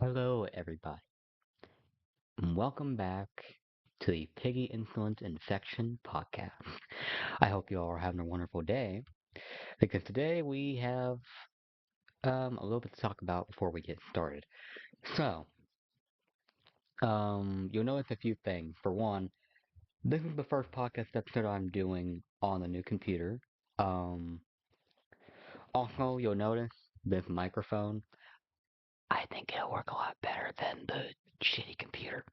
Hello, everybody, and welcome back to the Piggy Insolent Infection podcast. I hope you all are having a wonderful day because today we have a little bit to talk about before we get started. So, you'll notice a few things. For one, this is the first podcast episode I'm doing on the new computer. Um, Also, you'll notice this microphone. I think it'll work a lot better than the shitty computer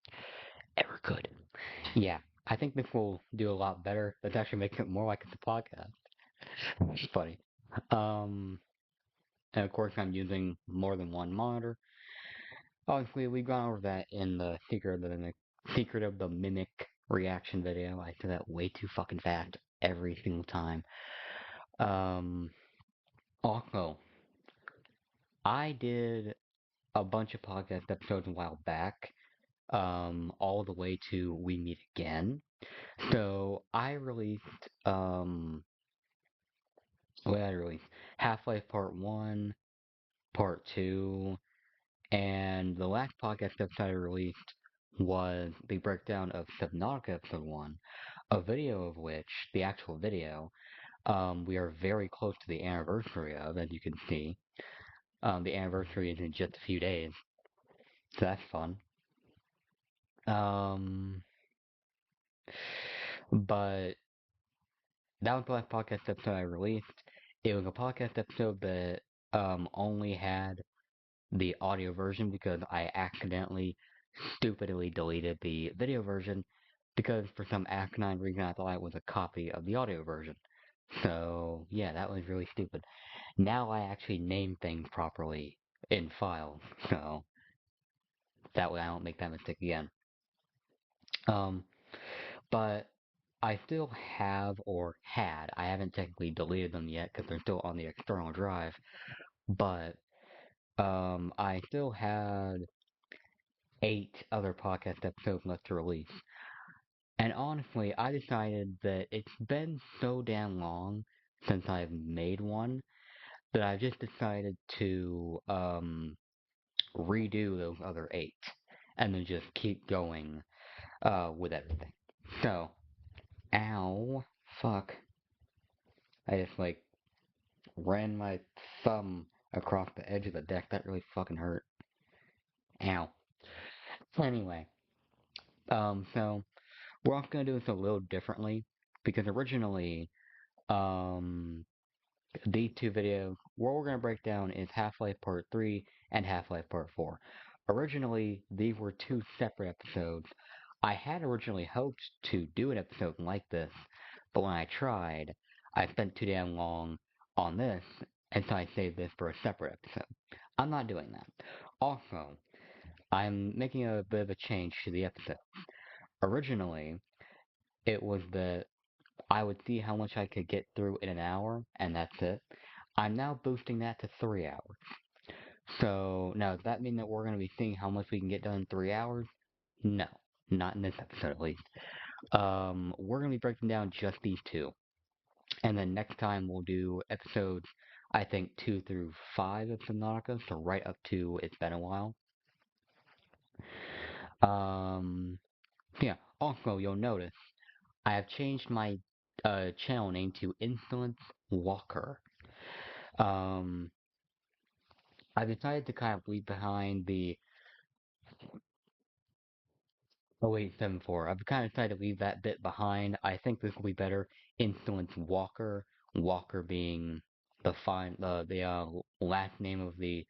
ever could. Yeah, I think this will do a lot better. That's actually making it more like it's a podcast. It's funny. Um, and of course, I'm using more than one monitor. Obviously, we've gone over that in the secret of the mimic reaction video. I say that way too fucking fast every single time. Um, Also, I did a bunch of podcast episodes a while back. All the way to We Meet Again. So I released what did I release? Half-Life Part 1, Part 2, and the last podcast episode I released was the breakdown of Subnautica Episode 1, a video of which, the actual video, we are very close to the anniversary of, as you can see. The anniversary is in just a few days, so that's fun. Um, but that was the last podcast episode I released. It was a podcast episode that only had the audio version because I accidentally, stupidly deleted the video version because for some asinine reason I thought it was a copy of the audio version. So, yeah, that was really stupid. Now I actually name things properly in files, so that way I don't make that mistake again. Um, but I still have or had, I haven't technically deleted them yet because they're still on the external drive, but I still had 8 other podcast episodes left to release. And honestly, I decided that it's been so damn long since I've made one that I've just decided to redo those other 8 and then just keep going with everything. So, ow, fuck. I just like ran my thumb across the edge of the deck. That really fucking hurt. Ow. Anyway, so we're also gonna do this a little differently because originally, um, these two videos, what we're gonna break down is Half-Life Part 3 and Half-Life Part 4. Originally, these were two separate episodes. I had originally hoped to do an episode like this, but when I tried, I spent too damn long on this, and so I saved this for a separate episode. I'm not doing that. Also, I'm making a bit of a change to the episode. Originally, it was that I would see how much I could get through in an hour, and that's it. I'm now boosting that to 3 hours. So, now, does that mean that we're going to be seeing how much we can get done in 3 hours? No, not in this episode at least. We're going to be breaking down just these two. And then next time we'll do episodes, I think 2 through 5 of Subnautica, so right up to It's Been a While. Um, yeah, also, you'll notice I have changed my channel name to Insolent Walker. Um, I decided to kind of leave behind the 0874. I've kind of decided to leave that bit behind. I think this will be better. Insolent Walker. Walker being the last name of the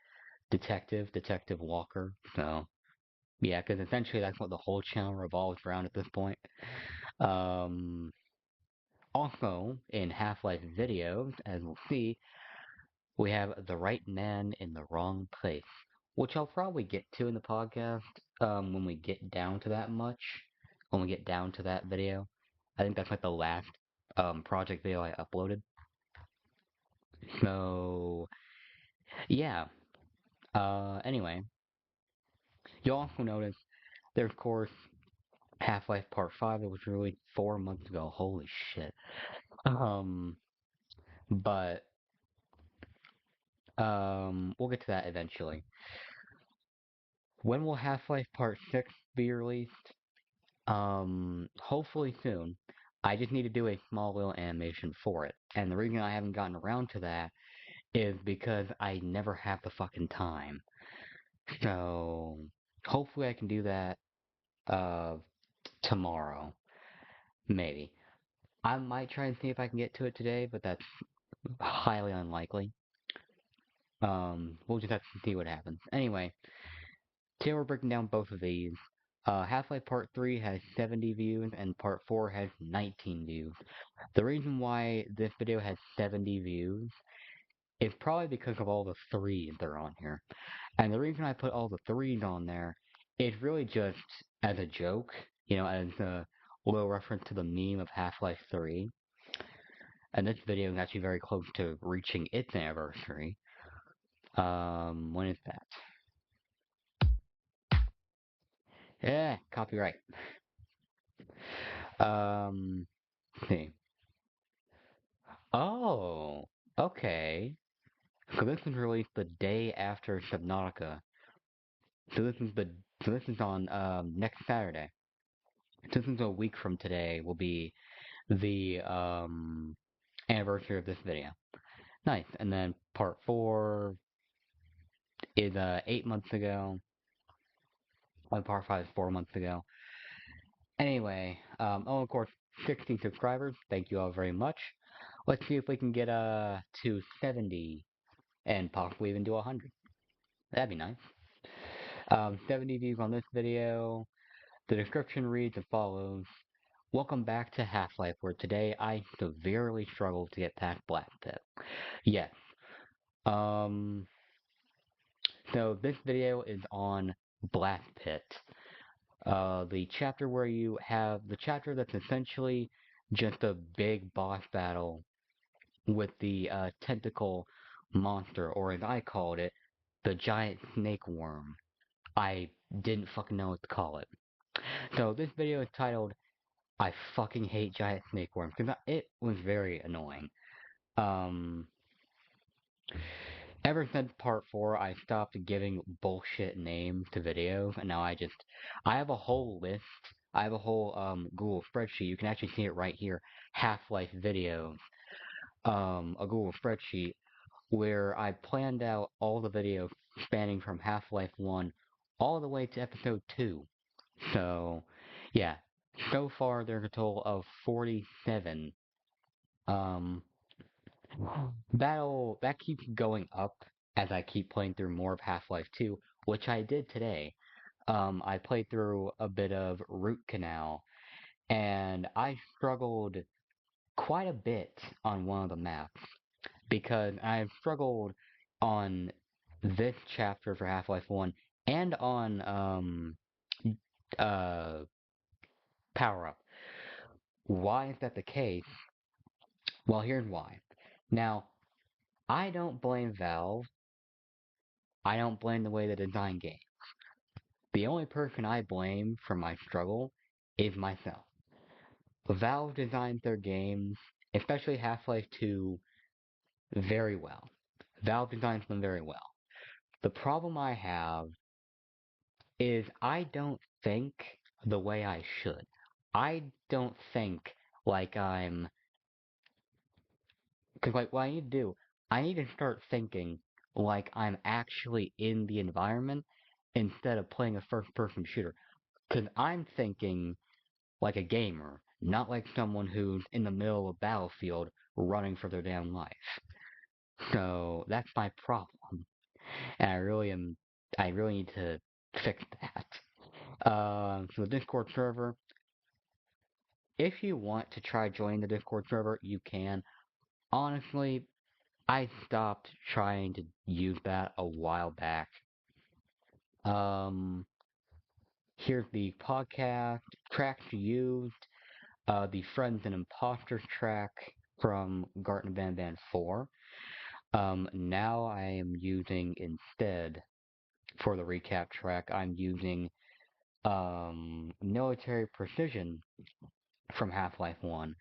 detective, Detective Walker. So yeah, because essentially that's what the whole channel revolves around at this point. Um, Also in Half-Life videos, as we'll see, we have the right man in the wrong place, which I'll probably get to in the podcast when we get down to that much, when we get down to that video. I think that's like the last project video I uploaded. So, yeah. Anyway, you'll also notice there's, of course, Half-Life Part 5 that was released 4 months ago. Holy shit. Um, but, we'll get to that eventually. When will Half-Life Part 6 be released? Hopefully soon. I just need to do a small little animation for it. And the reason I haven't gotten around to that is because I never have the fucking time. So, hopefully I can do that, uh, tomorrow. Maybe. I might try and see if I can get to it today, but that's highly unlikely. We'll just have to see what happens. Anyway, today we're breaking down both of these. Half-Life Part 3 has 70 views and Part 4 has 19 views. The reason why this video has 70 views is probably because of all the threes that are on here. And the reason I put all the threes on there is really just as a joke, as a little reference to the meme of Half-Life 3. And this video is actually very close to reaching its anniversary. When is that? Yeah, copyright. Let's see. Oh, okay. So this was released the day after Subnautica. So this is the so this is on next Saturday. So this is a week from today will be the anniversary of this video. Nice. And then part 4 is 8 months ago. And part 5 is 4 months ago. Anyway, of course, 60 subscribers. Thank you all very much. Let's see if we can get to 70 and possibly even do 100. That'd be nice. 70 views on this video. The description reads as follows. Welcome back to Half-Life, where today I severely struggled to get past Black Pit. Yes. Um, so this video is on Black Pit. The chapter where you have the chapter that's essentially just a big boss battle with the tentacle monster, or as I called it, the giant snake worm. I didn't fucking know what to call it. So this video is titled I fucking hate giant snake worms because it was very annoying. Um, Ever since part 4, I stopped giving bullshit names to videos, and now I have a whole list. I have a whole Google spreadsheet. You can actually see it right here. Half-Life videos. A Google spreadsheet where I planned out all the videos spanning from Half-Life 1 all the way to episode 2. So, yeah. So far, there's a total of 47. Um, that keeps going up as I keep playing through more of Half-Life 2, which I did today. I played through a bit of Root Canal, and I struggled quite a bit on one of the maps because I've struggled on this chapter for Half-Life 1 and on uh Power Up. Why is that the case? Well, here's why. Now, I don't blame Valve. I don't blame the way they design games. The only person I blame for my struggle is myself. Valve designed their games, especially Half-Life 2, very well. Valve designs them very well. The problem I have is I don't think the way I should. I don't think like I'm... Because like what I need to do, I need to start thinking like I'm actually in the environment instead of playing a first-person shooter. Because I'm thinking like a gamer, not like someone who's in the middle of a battlefield running for their damn life. So that's my problem. And I really need to fix that. So the Discord server, if you want to try joining the Discord server, you can. Honestly, I stopped trying to use that a while back. Um, Here's the podcast tracks used. The Friends and Imposters track from Garten Van Van 4. Now I am using instead, for the recap track, I'm using Military Precision from Half-Life 1.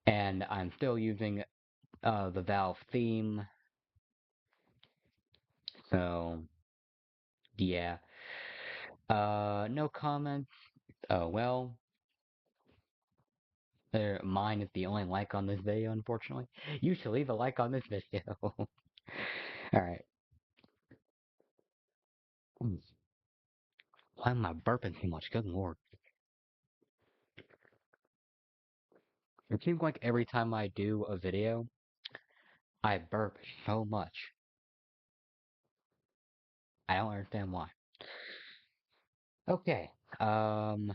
And I'm still using the Valve theme. So, yeah. No comments. Well, mine is the only like on this video, unfortunately. You should leave a like on this video. Alright. Why am I burping so much? Good lord. It seems like every time I do a video, I burp so much. I don't understand why. Okay. Um,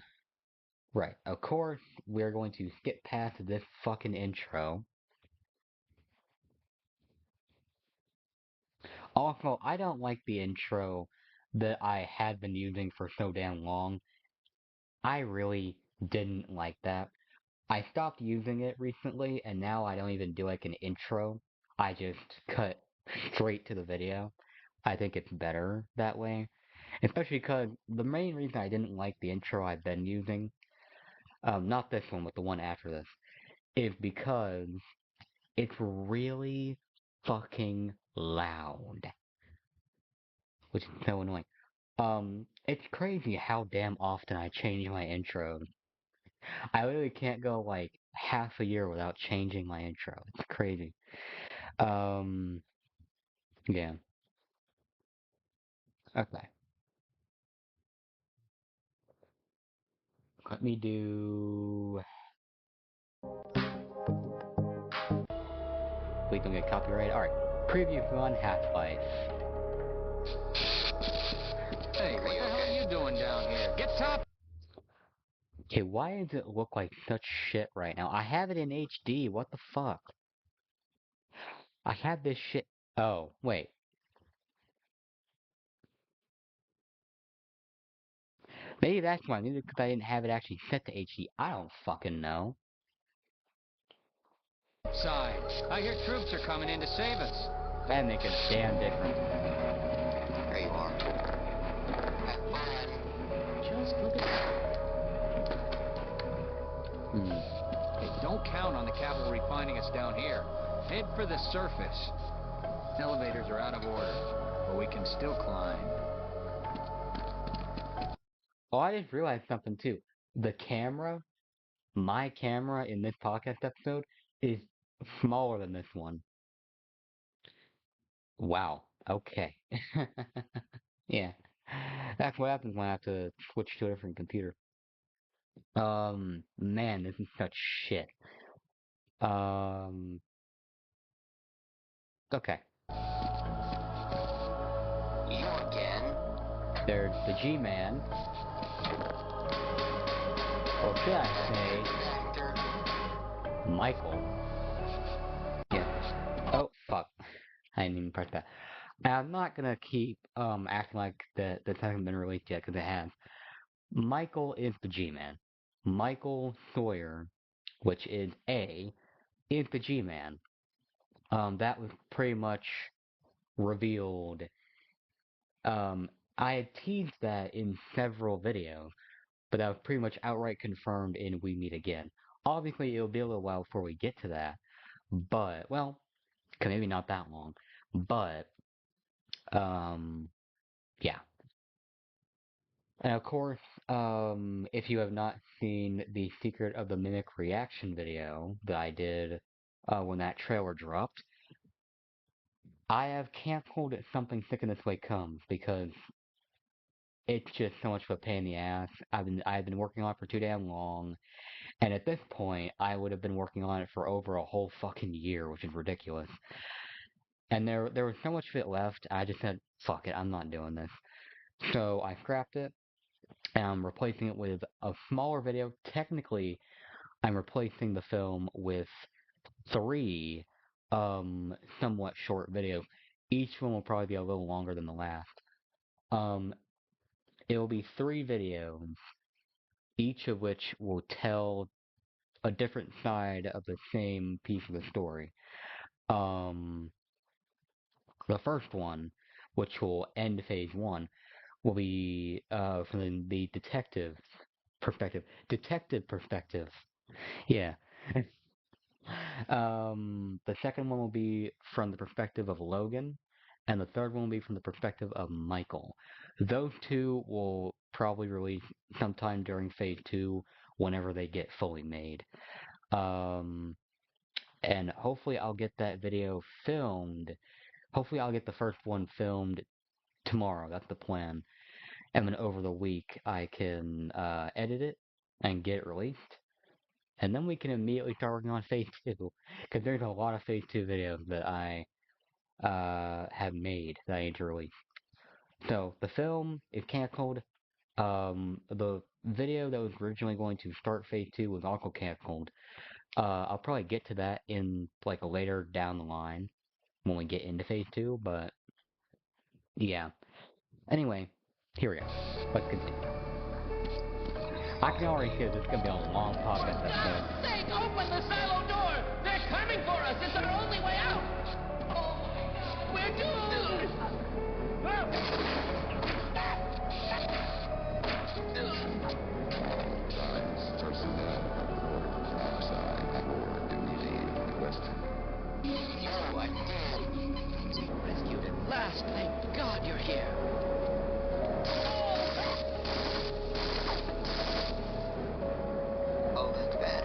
right. Of course, we're going to skip past this fucking intro. Also, I don't like the intro that I had been using for so damn long. I really didn't like that. I stopped using it recently, and now I don't even do like an intro. I just cut straight to the video. I think it's better that way. Especially because the main reason I didn't like the intro I've been using, not this one, but the one after this, is because it's really fucking loud, which is so annoying. It's crazy how damn often I change my intros. I literally can't go like half a year without changing my intro. It's crazy. Um, yeah. Okay. Let me do. Please don't get copyrighted. All right. Preview on Half-Life. Hey, what the hell are you doing down here? Get top! Okay, why does it look like such shit right now? I have it in HD. What the fuck? I had this shit. Oh, wait. Maybe that's why. Maybe because I didn't have it actually set to HD. I don't fucking know. Side. I hear troops are coming in to save us. That makes a damn difference. There you are. Have fun. Just look at that. Hmm. Hey, don't count on the cavalry finding us down here. Head for the surface. Elevators are out of order, but we can still climb. Oh, I just realized something too. The camera, my camera in this podcast episode, is smaller than this one. Wow. Okay. Yeah. That's what happens when I have to switch to a different computer. Man, this is such shit. Um, okay. You again? There's the G-Man, or should I Factor. say, Michael. Yeah. Oh, fuck. I didn't even press that. And I'm not gonna keep, acting like this hasn't been released yet, because it has. Michael is the G-Man. Michael Sawyer, which is A, is the G-Man. That was pretty much revealed. Um, I had teased that in several videos, but that was pretty much outright confirmed in We Meet Again. Obviously, it'll be a little while before we get to that, but, well, maybe not that long. But, um, yeah. And of course, if you have not seen the Secret of the Mimic reaction video that I did when that trailer dropped, I have canceled Something Sick in This Way Comes because it's just so much of a pain in the ass. I've been working on it for too damn long, and at this point, I would have been working on it for over a whole fucking year, which is ridiculous. And there was so much of it left, I just said, fuck it, I'm not doing this. So I scrapped it, and I'm replacing it with a smaller video. Technically, I'm replacing the film with three somewhat short videos. Each one will probably be a little longer than the last. Um, it will be three videos, each of which will tell a different side of the same piece of the story. Um, the first one, which will end phase one, will be from the detective perspective. Detective perspective. Yeah. The second one will be from the perspective of Logan, and the third one will be from the perspective of Michael. Those two will probably release sometime during Phase 2 whenever they get fully made. Um, and hopefully I'll get that video filmed. Hopefully I'll get the first one filmed tomorrow. That's the plan. And then over the week I can edit it and get it released. And then we can immediately start working on Phase 2. Because there's a lot of Phase 2 videos that I have made that I need to release. So the film is canceled. The video that was originally going to start Phase 2 was also canceled. I'll probably get to that in like a later down the line when we get into Phase 2, but yeah. Anyway, here we go. Let's continue. I can already see this is gonna be a long podcast episode. Sake, open the silo door! They're coming for us! It's our only way out! We're doomed! Personnel ordered from outside or duty requested. Go ahead. Rescued at last! Thank God you're here! Oh, that's bad.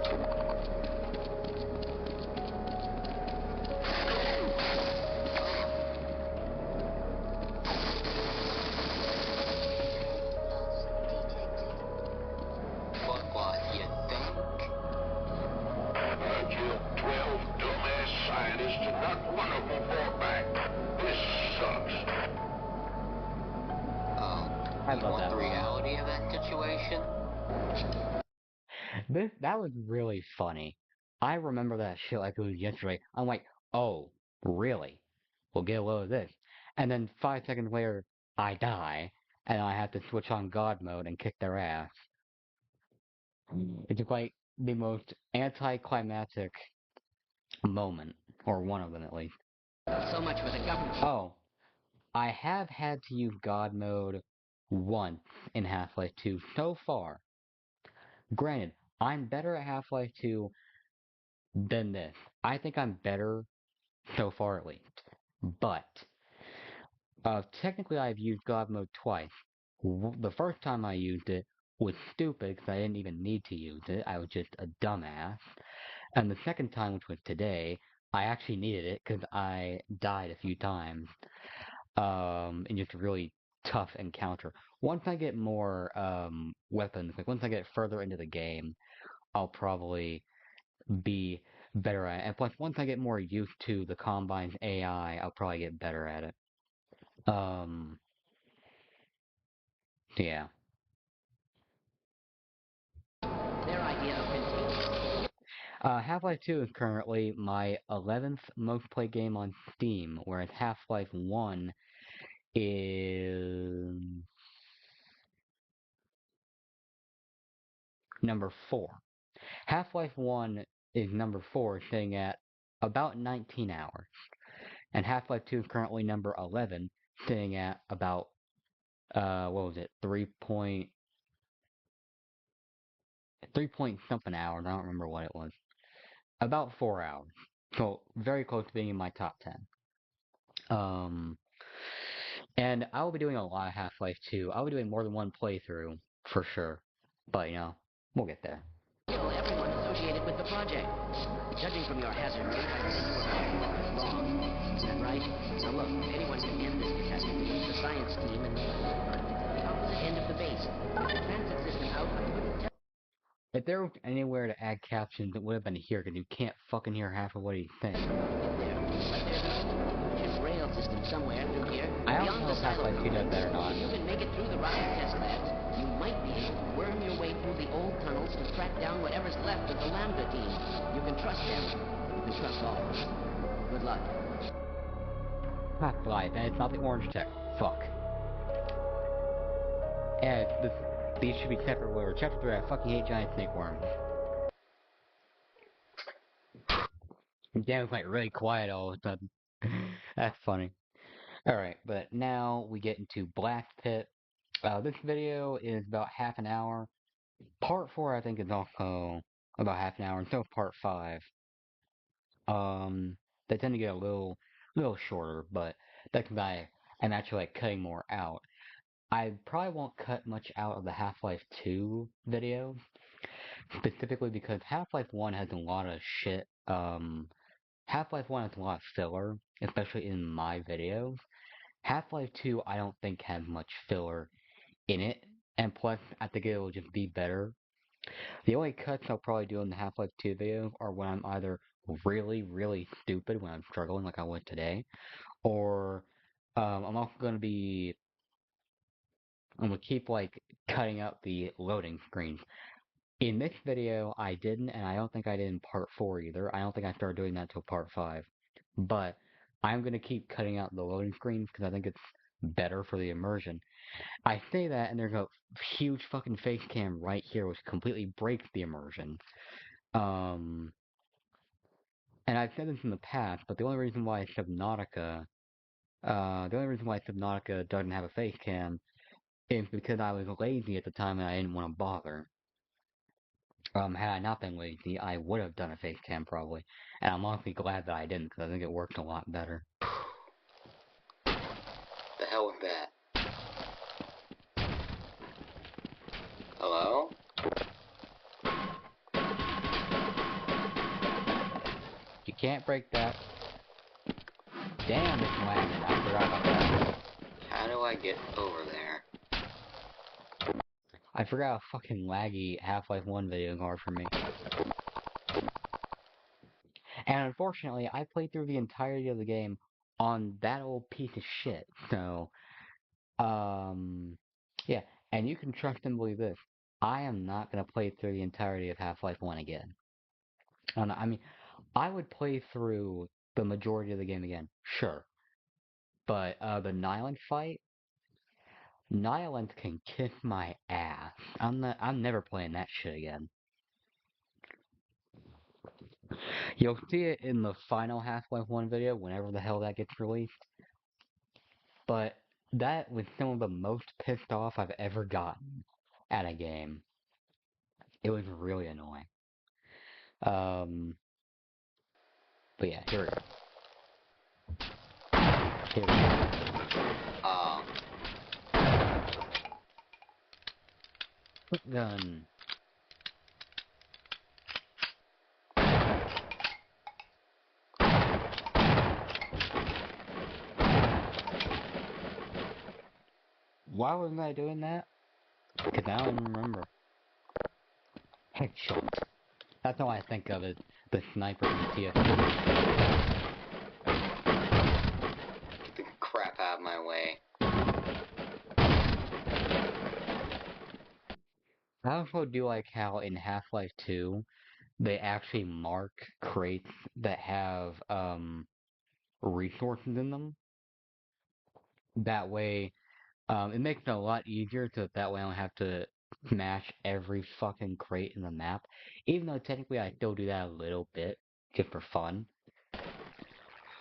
But what, you think? I killed 12 dumbass scientists and not one of them fought back. This sucks. I You love want that the line. reality of that situation? That was really funny. I remember that shit like it was yesterday. I'm like, oh, really? We'll get a load of this. And then 5 seconds later, I die, and I have to switch on God mode and kick their ass. It's like the most anticlimactic moment, or one of them at least. So much for the government. Oh, I have had to use God mode once in Half-Life 2 so far. Granted, I'm better at Half-Life 2 than this. I think I'm better so far at least. But technically I've used God mode twice. The first time I used it was stupid because I didn't even need to use it. I was just a dumbass. And the second time, which was today, I actually needed it because I died a few times in just a really tough encounter. Once I get more weapons, like once I get further into the game, I'll probably be better at it. And plus, once I get more used to the Combine's AI, I'll probably get better at it. Yeah. Their idea of containment. Half-Life 2 is currently my 11th most played game on Steam, whereas Half-Life 1 is number 4. Half-Life 1 is number 4, sitting at about 19 hours. And Half-Life 2 is currently number 11, sitting at about, what was it, 3 point something hours, I don't remember what it was. About 4 hours. So, very close to being in my top 10. And I will be doing a lot of Half-Life 2. I'll be doing more than one playthrough, for sure. But, we'll get there. Kill everyone associated with the project. Judging from your hazard rate, I'd say you were about to let this long. Is that right? Now look, if anyone can end this catastrophe, it's the science team and the opposite end of the base. Transit system out, I couldn't tell. If there was anywhere to add captions, it would have been here, because you can't fucking hear half of what he's saying. There, but there's a just rail system somewhere through here. I don't beyond know the if Half-Life 2 does that or not. If you can make it through the rocket test labs, you might be able to worm your way through the old tunnels and track down whatever's left of the Lambda team. You can trust them. You can trust all of us. Good luck. Half-Life, and it's not the orange tech. Fuck. Yeah, these should be separate words. Chapter 3, I fucking hate giant snake worms. Dan was like really quiet all of a sudden. That's funny. Alright, but now we get into Blast Pit. This video is about half an hour. Part 4, I think, is also about half an hour, and so is Part 5. They tend to get a little shorter, but that's because I'm actually like cutting more out. I probably won't cut much out of the Half-Life 2 video, specifically because Half-Life 1 has a lot of shit. Half-Life 1 has a lot of filler, especially in my videos. Half-Life 2, I don't think has much filler in it, and plus, I think it will just be better. The only cuts I'll probably do in the Half-Life 2 video are when I'm either really, really stupid when I'm struggling like I was today, or I'm also I'm gonna keep like cutting out the loading screens. In this video, I didn't, and I don't think I did in part 4 either. I don't think I started doing that till part 5. But I'm gonna keep cutting out the loading screens because I think it's better for the immersion. I say that, and there's a huge fucking face cam right here, which completely breaks the immersion. And I've said this in the past, but the only reason why Subnautica doesn't have a face cam is because I was lazy at the time and I didn't want to bother. Had I not been lazy, I would have done a face cam probably, and I'm honestly glad that I didn't because I think it worked a lot better. The hell with that? Hello? You can't break that. Damn, it's lagging. I forgot about that. How do I get over there? I forgot how fucking laggy Half-Life 1 videos are for me. And unfortunately, I played through the entirety of the game on that old piece of shit. So, yeah. And you can trust and believe this. I am not going to play through the entirety of Half-Life 1 again. I mean, I would play through the majority of the game again, sure. But, the Nylund fight? Nylund can kiss my ass. I'm never playing that shit again. You'll see it in the final Half-Life 1 video, whenever the hell that gets released. But that was some of the most pissed off I've ever gotten at a game. It was really annoying. But yeah, here we go. Here we go. Gun. Why wasn't I doing that? Because I don't remember. Headshot. That's all I think of it. The sniper from TF2. Get the crap out of my way. I also do like how in Half-Life 2, they actually mark crates that have, resources in them. That way, it makes it a lot easier so that way I don't have to smash every fucking crate in the map. Even though technically I still do that a little bit, just for fun.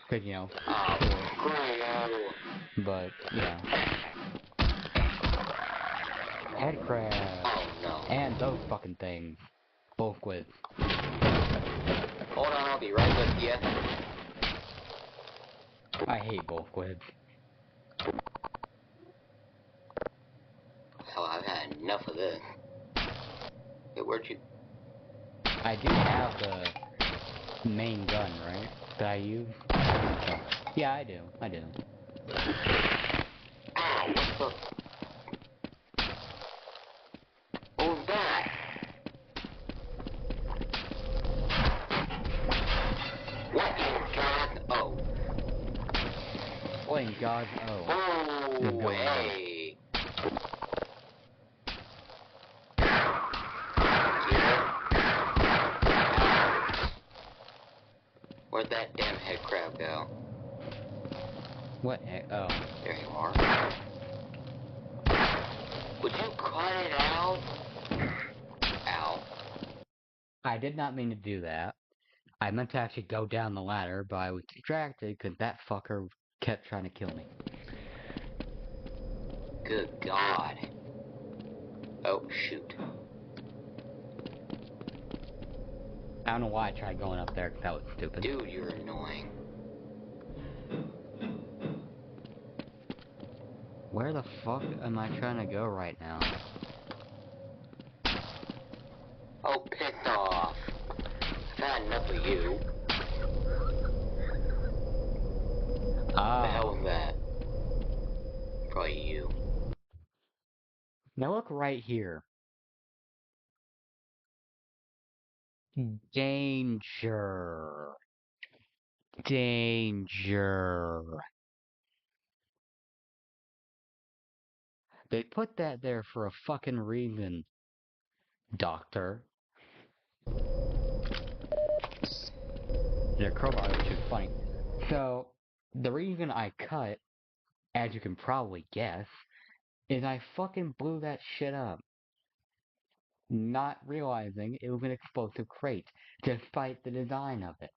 Cause, you know, but, yeah. Head crab. Oh no. And those fucking things. Both with. Hold on, I'll be right with you. I hate both with. Hell, I've had enough of this. Hey, where'd you... I do have the main gun, right? That I use? So, yeah, I do. Ow, what the... What was that? What in God? Oh. What in God's Oh, going on? hey. Where'd that damn head crab go? What heck? Oh. There you are. Would you cut it out? Ow. I did not mean to do that. I meant to actually go down the ladder, but I was distracted because that fucker kept trying to kill me. Good God. Oh, shoot. I don't know why I tried going up there because that was stupid. Dude, you're annoying. Where the fuck am I trying to go right now? Oh, piss off. I've had enough of you. The hell was that? Probably you. Now look right here. Danger. Danger. They put that there for a fucking reason, Doctor. Their crowbar, which is funny. So, the reason I cut, as you can probably guess, is I fucking blew that shit up. Not realizing it was an explosive crate, despite the design of it.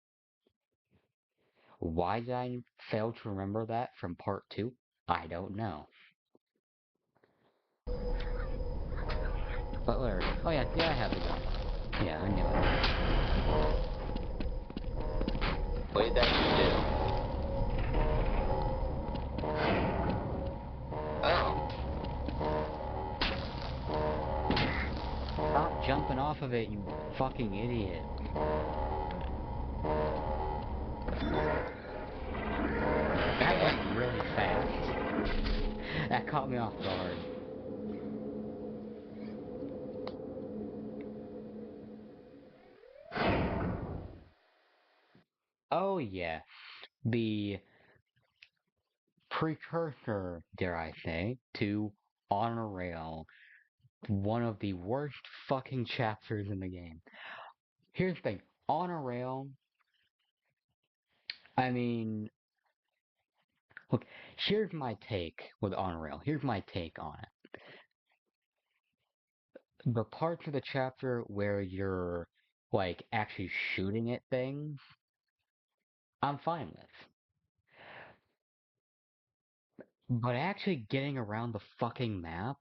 Why did I fail to remember that from part 2? I don't know. But whatever. Oh yeah, I have the gun. Yeah, I knew it. What did that do? Oh. Stop jumping off of it, you fucking idiot. That went really fast. That caught me off guard. Oh yeah, the precursor, dare I say, to On a Rail, one of the worst fucking chapters in the game. Here's the thing, On a Rail, I mean, look, here's my take with On a Rail. Here's my take on it. The parts of the chapter where you're, like, actually shooting at things, I'm fine with. But actually getting around the fucking map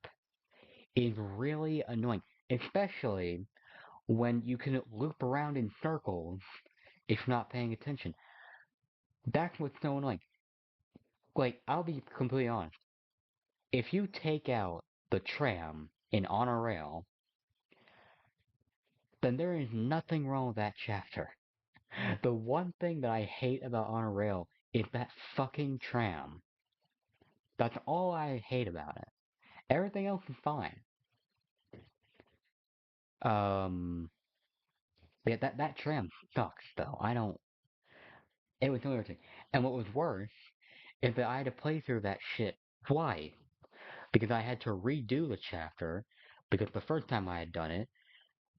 is really annoying. Especially when you can loop around in circles if you're not paying attention. That's what's so annoying. Like, I'll be completely honest. If you take out the tram in On a Rail, then there is nothing wrong with that chapter. The one thing that I hate about On a Rail is that fucking tram. That's all I hate about it. Everything else is fine. Yeah, that tram sucks though. It was so irritating. And what was worse is that I had to play through that shit twice because I had to redo the chapter because the first time I had done it,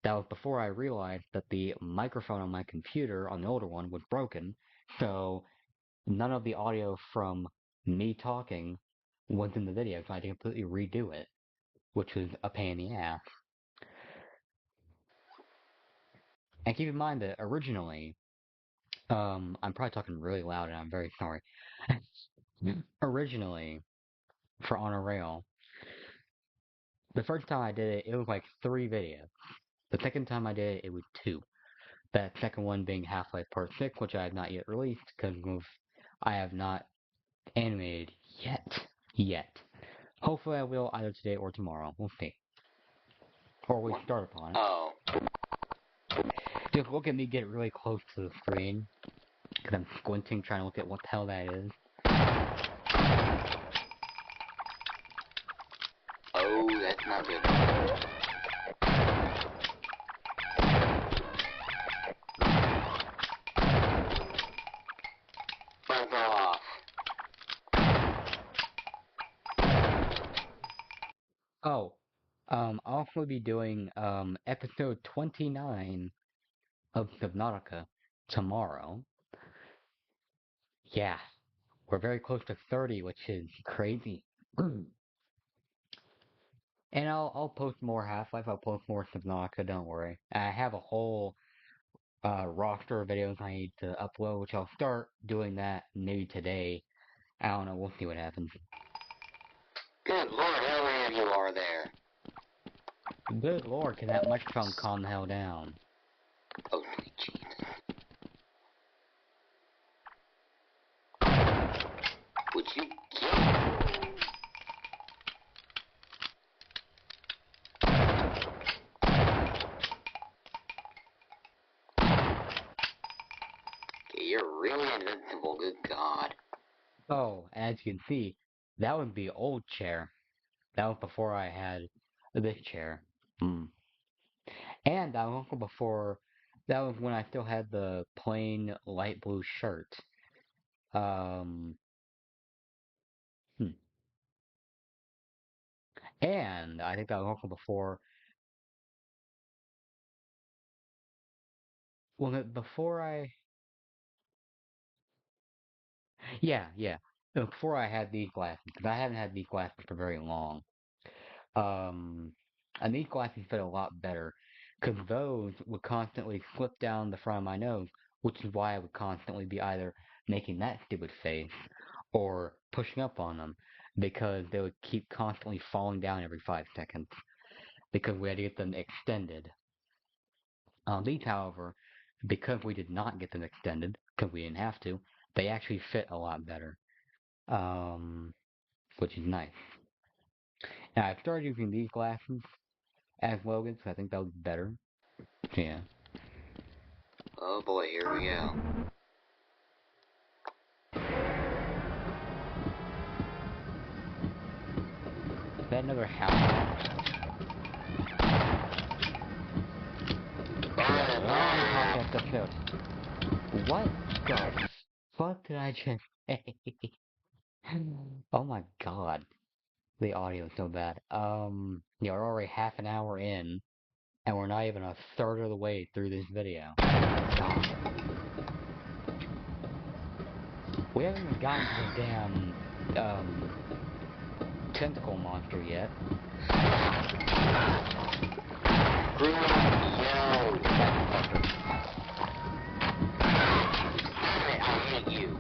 that was before I realized that the microphone on my computer on the older one was broken, so none of the audio from me talking was in the video, so I had to completely redo it, which was a pain in the ass. And keep in mind that originally, I'm probably talking really loud and I'm very sorry. Originally, for On a Rail, the first time I did it, it was like 3 videos. The second time I did it, it was 2. That second one being Half-Life Part 6, which I have not yet released because I have not animated yet. Yet. Hopefully I will either today or tomorrow. We'll see. Or we start upon it. Oh. Just look at me get really close to the screen. Because I'm squinting trying to look at what the hell that is. Oh, that's not good. Fuck off. Oh, I'll also be doing, episode 29 of Subnautica tomorrow. Yeah, we're very close to 30, which is crazy. And I'll post more Half-Life, I'll post more Subnautica, don't worry. I have a whole roster of videos I need to upload, which I'll start doing that maybe today. I don't know, we'll see what happens. Good lord, how many of you are there? Good lord, can that microphone calm the hell down? Oh, sweet Jesus. Would you get you're really invincible, good God. Oh, as you can see, that was the old chair. That was before I had this chair. Hmm. And that was also before, that was when I still had the plain light blue shirt. Um, hmm. And I think that was also before, well, before I, yeah. It was before I had these glasses, because I haven't had these glasses for very long. Um, and these glasses fit a lot better, because those would constantly slip down the front of my nose, which is why I would constantly be either making that stupid face or pushing up on them, because they would keep constantly falling down every 5 seconds, because we had to get them extended. These, however, because we did not get them extended, because we didn't have to, they actually fit a lot better, um, which is nice. Now, I've started using these glasses as Logan's, so I think that was better. Yeah. Oh boy, here we go. Is that another house? Yeah, podcast episode. What the fuck did I just say? Oh my god. The audio is so bad. Yeah, we're already half an hour in, and we're not even a third of the way through this video. God. We haven't even gotten to the damn, tentacle monster yet. Screw you! I hate you.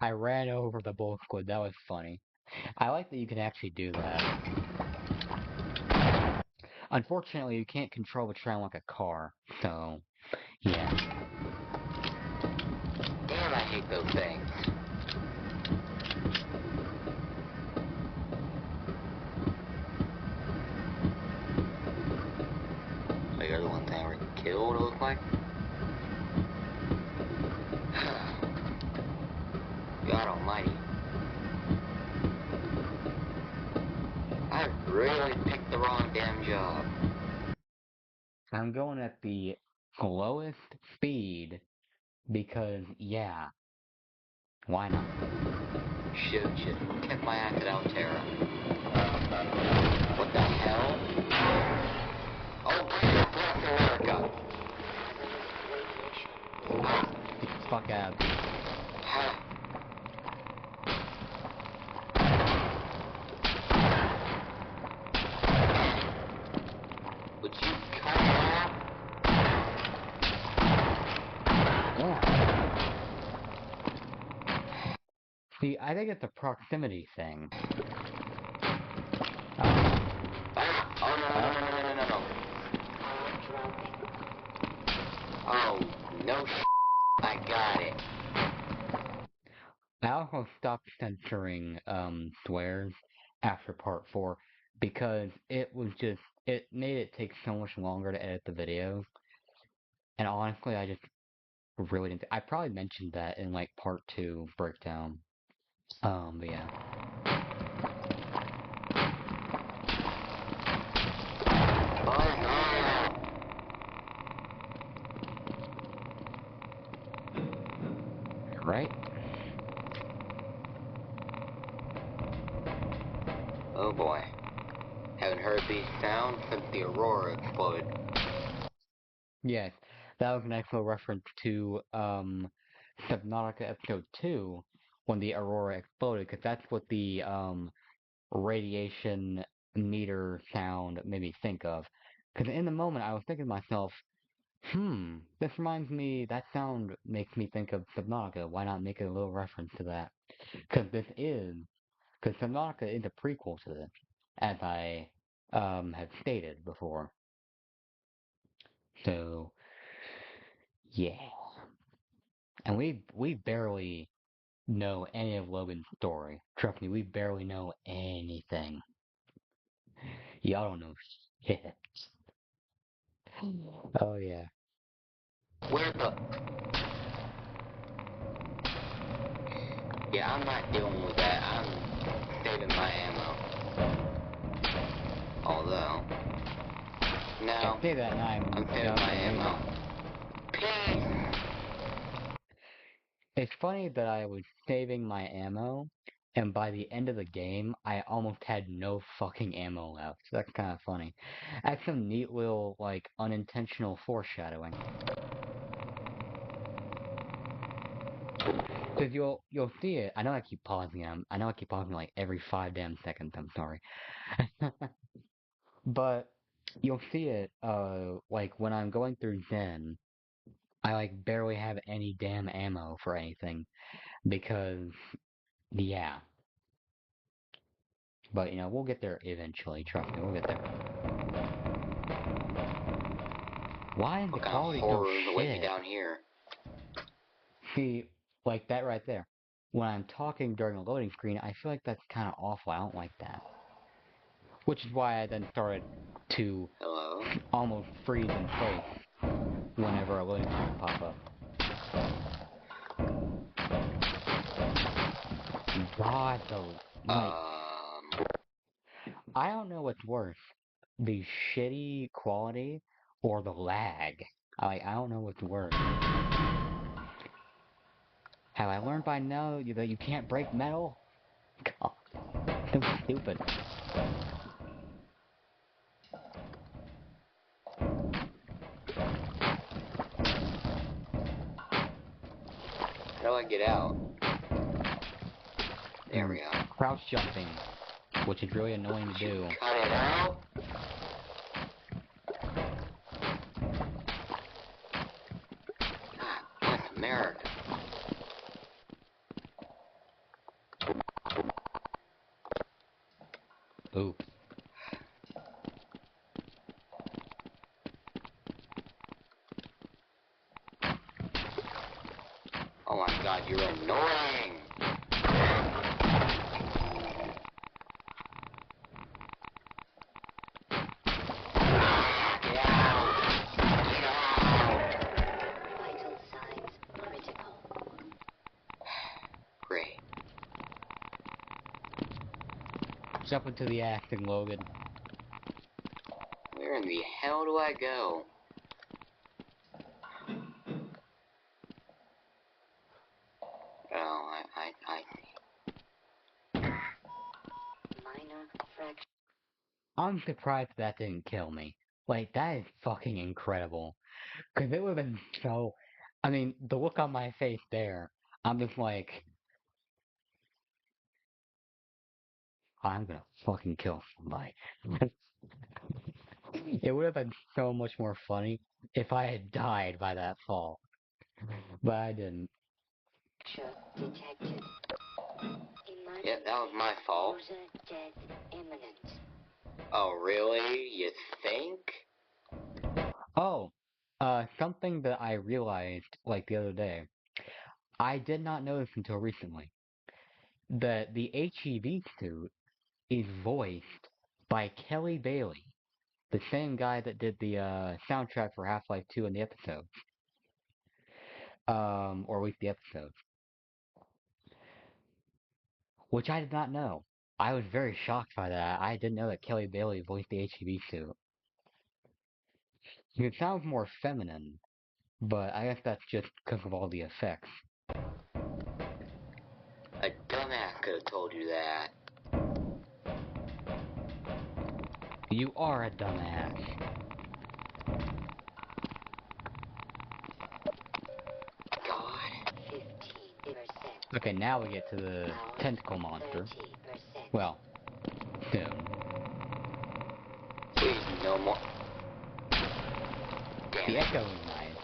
I ran over the bull squid. That was funny. I like that you can actually do that. Unfortunately, you can't control the train like a car, so yeah. Damn, I hate those things. So you're the one thing we killed, it looks like? God almighty. I really picked the wrong damn job. I'm going at the slowest speed because, yeah, why not? Should kept my ass at Altera. What the hell? Oh, bless America! Get the fuck out. Would you cut it out? Yeah. See, I think it's a proximity thing. Oh, no. Oh, no I got it. I also stopped censoring swears after part 4 because it was just, it made it take so much longer to edit the videos. And honestly, I just really didn't. I probably mentioned that in like part 2 breakdown. But yeah. Right? Oh boy. Haven't heard these sounds since the Aurora exploded. Yes, that was an actual reference to Subnautica episode 2 when the Aurora exploded, because that's what the radiation meter sound made me think of. Because in the moment I was thinking to myself, this reminds me, that sound makes me think of Subnautica. Why not make a little reference to that? Because Subnautica is a prequel to this, as I have stated before. So, yeah. And we barely know any of Logan's story. Trust me, we barely know anything. Y'all don't know shit. Oh yeah. Where the... Yeah, I'm not dealing with that. I'm saving my ammo. Although, no, I say that and I'm saving my ammo. Peace! It's funny that I was saving my ammo, and by the end of the game, I almost had no fucking ammo left. So that's kind of funny. That's some neat little, like, unintentional foreshadowing. Because you'll see it. I know I keep pausing. I know I keep pausing like every 5 damn seconds. I'm sorry. But you'll see it, like when I'm going through Zen, I like barely have any damn ammo for anything because, yeah. But we'll get there eventually. Trust me, we'll get there. Why is the What kind of quality so horror is awaiting me shit? down here? See, like that right there. When I'm talking during a loading screen, I feel like that's kind of awful. I don't like that. Which is why I then started to Hello? almost freeze in place whenever a loading screen pop up. God, though, like, I don't know what's worse, the shitty quality or the lag. I don't know what's worse. Have I learned by now that you can't break metal? God, so stupid. How do I get out? There we go. Crouch jumping, which is really annoying to do. Cut it out? God bless America. Oops. Oh my god, you're annoying! Get out! Get out! Vital signs critical. Great. Jump into the action, Logan. Where in the hell do I go? Oh, I Minor fraction. I'm surprised that didn't kill me. Like, that is fucking incredible. Because it would have been so... I mean, the look on my face there, I'm just like... I'm gonna fucking kill somebody. It would have been so much more funny if I had died by that fall. But I didn't. Detected. Yeah, that was my fault. User death imminent. Oh, really? You think? Oh, something that I realized, like, the other day. I did not know this until recently. That the HEV suit is voiced by Kelly Bailey, the same guy that did the soundtrack for Half-Life 2 in the episodes. Or at least the episodes. Which I did not know. I was very shocked by that. I didn't know that Kelly Bailey voiced the HEV suit. It sounds more feminine, but I guess that's just because of all the effects. A dumbass could have told you that. You are a dumbass. God. 15%. Okay, now we get to the tentacle monster. 30%. Well, soon. Please, no more. Damn The it. echo is nice.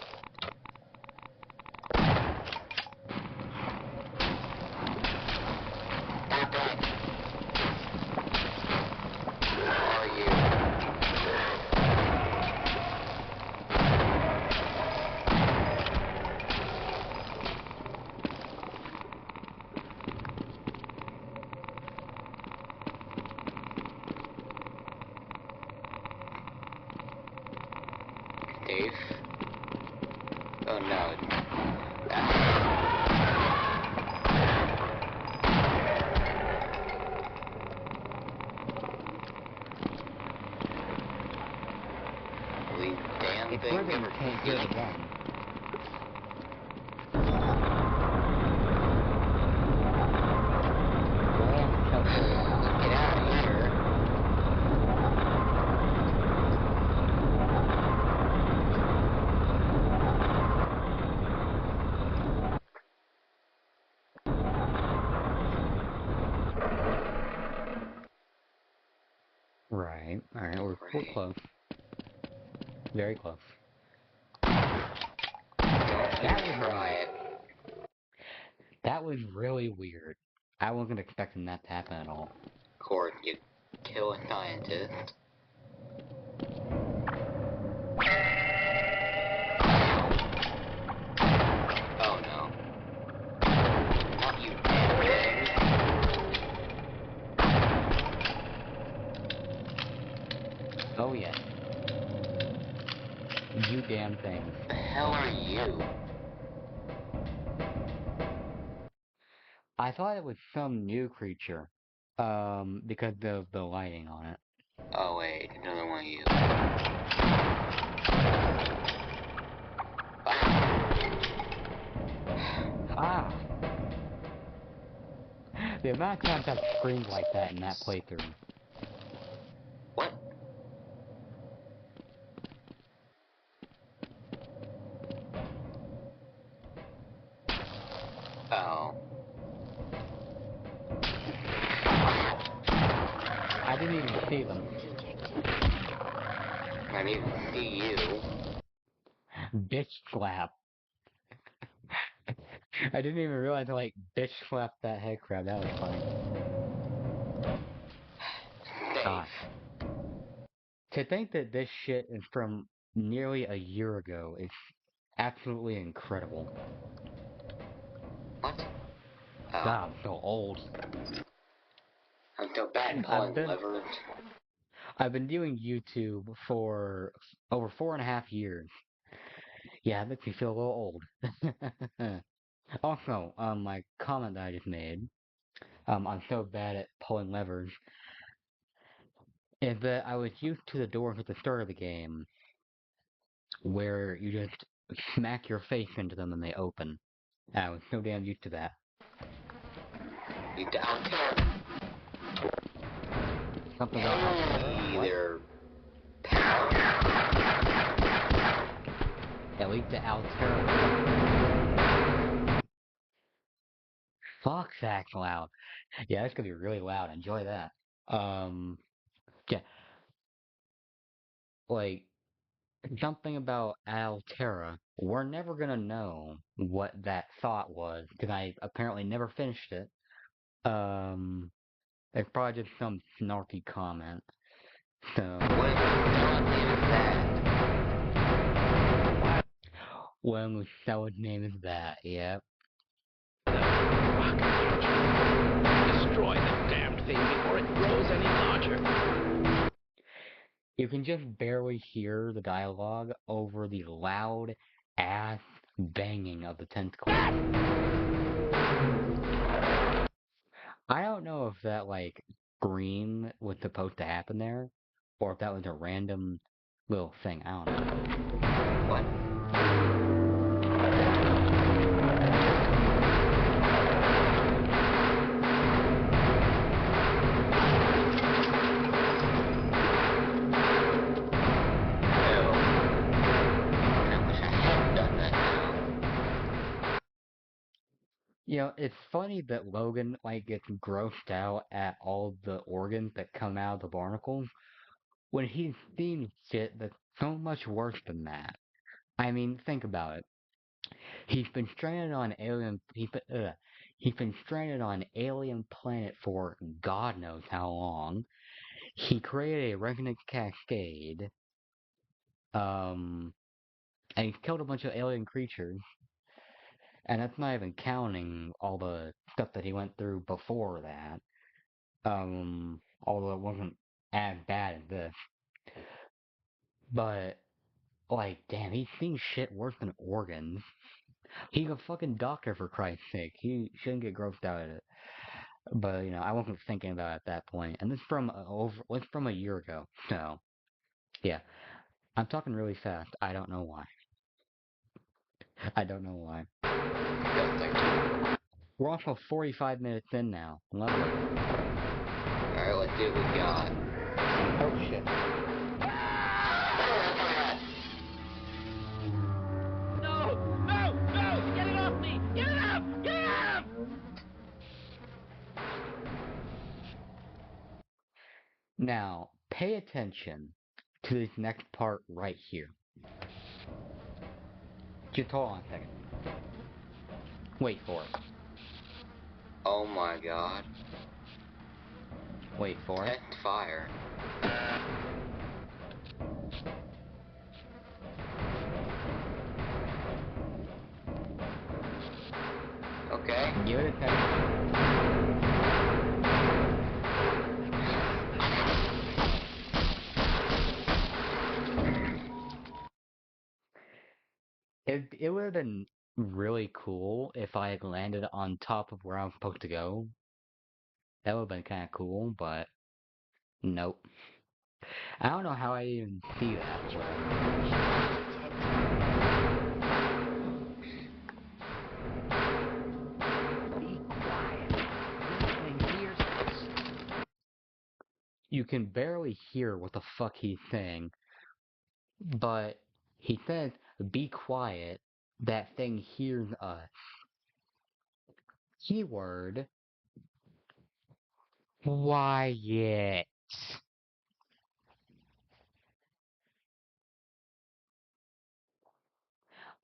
Stop it. Where are you? Dave? Oh no. damn It's thing weird that you never can't hear the did. gun. Well, Let's get out of here. right. Alright, we're Right. close. Very close. Don't That even was try weird. it. That was really weird. I wasn't expecting that to happen at all. Of course, you kill a scientist. Oh no. Not you damn thing. Oh yes. You damn things. The hell are you? I thought it was some new creature. Because of the lighting on it. Oh wait, another one of you. Ah! The amount of times I've screamed like that in that playthrough. What? Oh. I didn't even see them. I didn't even see you. Bitch slap. I didn't even realize I like bitch slapped that head crab. That was funny. Safe. Gosh. To think that this shit is from nearly a year ago is absolutely incredible. What? Oh. God, I'm so old. I'm so bad at I've pulling been levers. I've been doing YouTube for over 4.5 years. Yeah, it makes me feel a little old. Also, my comment that I just made, I'm so bad at pulling levers, is that I was used to the doors at the start of the game, where you just smack your face into them and they open. I was so damn used to that. You down there. Something about Altera? What? Either power. At least the Altera. Fuck, that's loud. Yeah, that's gonna be really loud. Enjoy that. Yeah, like, something about Altera. We're never gonna know what that thought was, because I apparently never finished it. Um, it's probably just some snarky comment. So, What the hell name is that? well, Lucella's name is that, yep. Destroy the damned thing before it grows any larger. You can just barely hear the dialogue over the loud ass banging of the tentacles. I don't know if that, like, scream was supposed to happen there, or if that was a random little thing. I don't know. What? Oh. I wish I hadn't done that now. You know, it's funny that Logan, like, gets grossed out at all the organs that come out of the barnacles, when he's seen shit that's so much worse than that. I mean, think about it. He's been stranded on he's been stranded on alien planet for God knows how long. He created a resonance cascade, um, and he's killed a bunch of alien creatures. And that's not even counting all the stuff that he went through before that. Although it wasn't as bad as this. But, like, damn, he's seen shit worse than organs. He's a fucking doctor, for Christ's sake. He shouldn't get grossed out at it. But, you know, I wasn't thinking about it at that point. And this from from a year ago. So, yeah. I'm talking really fast. I don't know why. I don't know why. Good thing. We're also 45 minutes in now. Lovely. Alright, let's see what we got. Oh shit. No! No! No! Get it off me! Get it off! Get it off! Now, pay attention to this next part right here. Just hold on a second. Wait for it. Oh my god. Wait for it. Test fire. Okay. Give it a second. It would have been really cool if I had landed on top of where I'm supposed to go. That would have been kind of cool, but nope. I don't know how I even see that. Be quiet. This thing hears us. You can barely hear what the fuck he's saying, but he says, be quiet, that thing hears us. Keyword, quiet.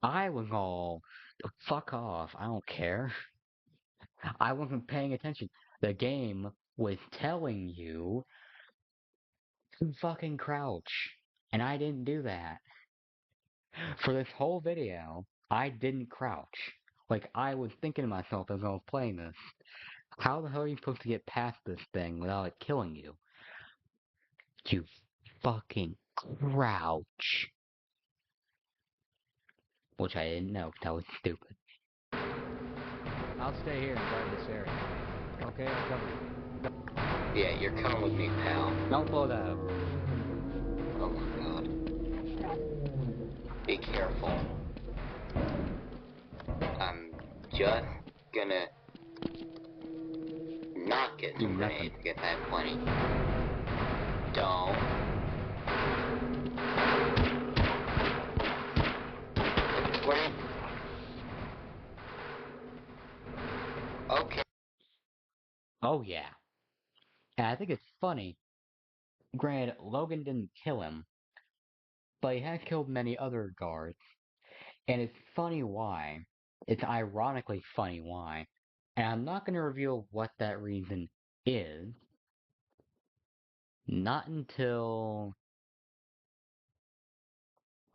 I was all, fuck off, I don't care. I wasn't paying attention. The game was telling you to fucking crouch, and I didn't do that. For this whole video, I didn't crouch. Like, I was thinking to myself as I was playing this, how the hell are you supposed to get past this thing without it killing you? You fucking crouch. Which I didn't know, 'cause that was stupid. I'll stay here and guard this area. Okay, I'll cover you. Yeah, you're coming with me, pal. Don't blow that up. Oh my god. Be careful. I'm just gonna not get Do some nothing. grenades because I have plenty. Don't. Wait. Okay. Oh yeah. And I think it's funny. Granted, Logan didn't kill him, but he has killed many other guards. And it's funny why. It's ironically funny why. And I'm not going to reveal what that reason is. Not until...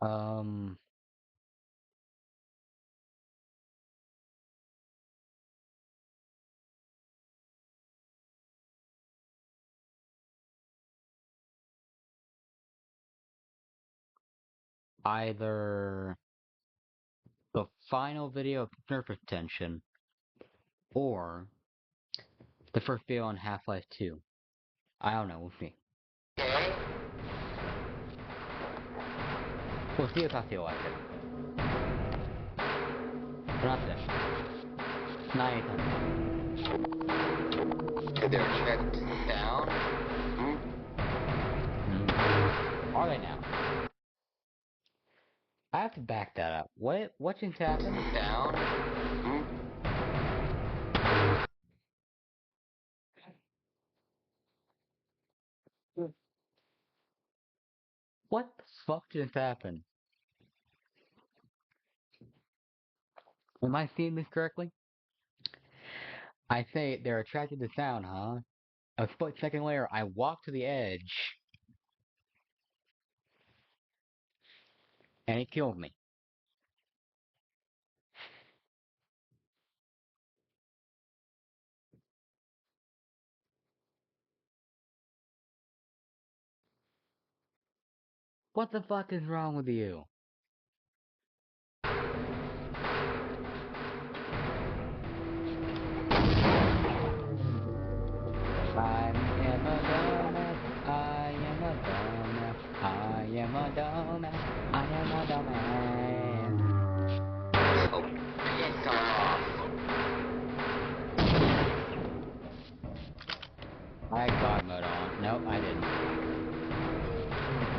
Um... either the final video of Surface Tension or the first video on Half-Life 2. I don't know, we'll see. Okay. We'll see if I feel like it. But not this. Not anytime soon. Did they check down? Are they now? I have to back that up. What just happened? Down? What the fuck just happened? Am I seeing this correctly? I say they're attracted to sound, huh? A split second later, I walk to the edge, and it killed me. What the fuck is wrong with you? I am a dumbass, I am a dumbass, I am a dumbass. Dumbass. Oh, piss off. I had God mode on. Nope, I didn't.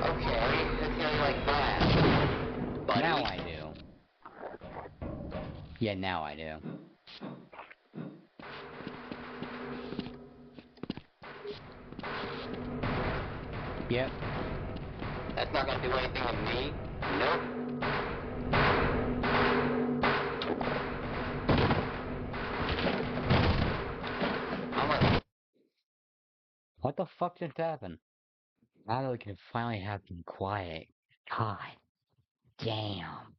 Okay, it's not like that. Buddy. Now I do. Yeah, now I do. Yep. That's not gonna do anything to me. Nope. I'm like, What the fuck just happened? Now that we can finally have some quiet. God damn.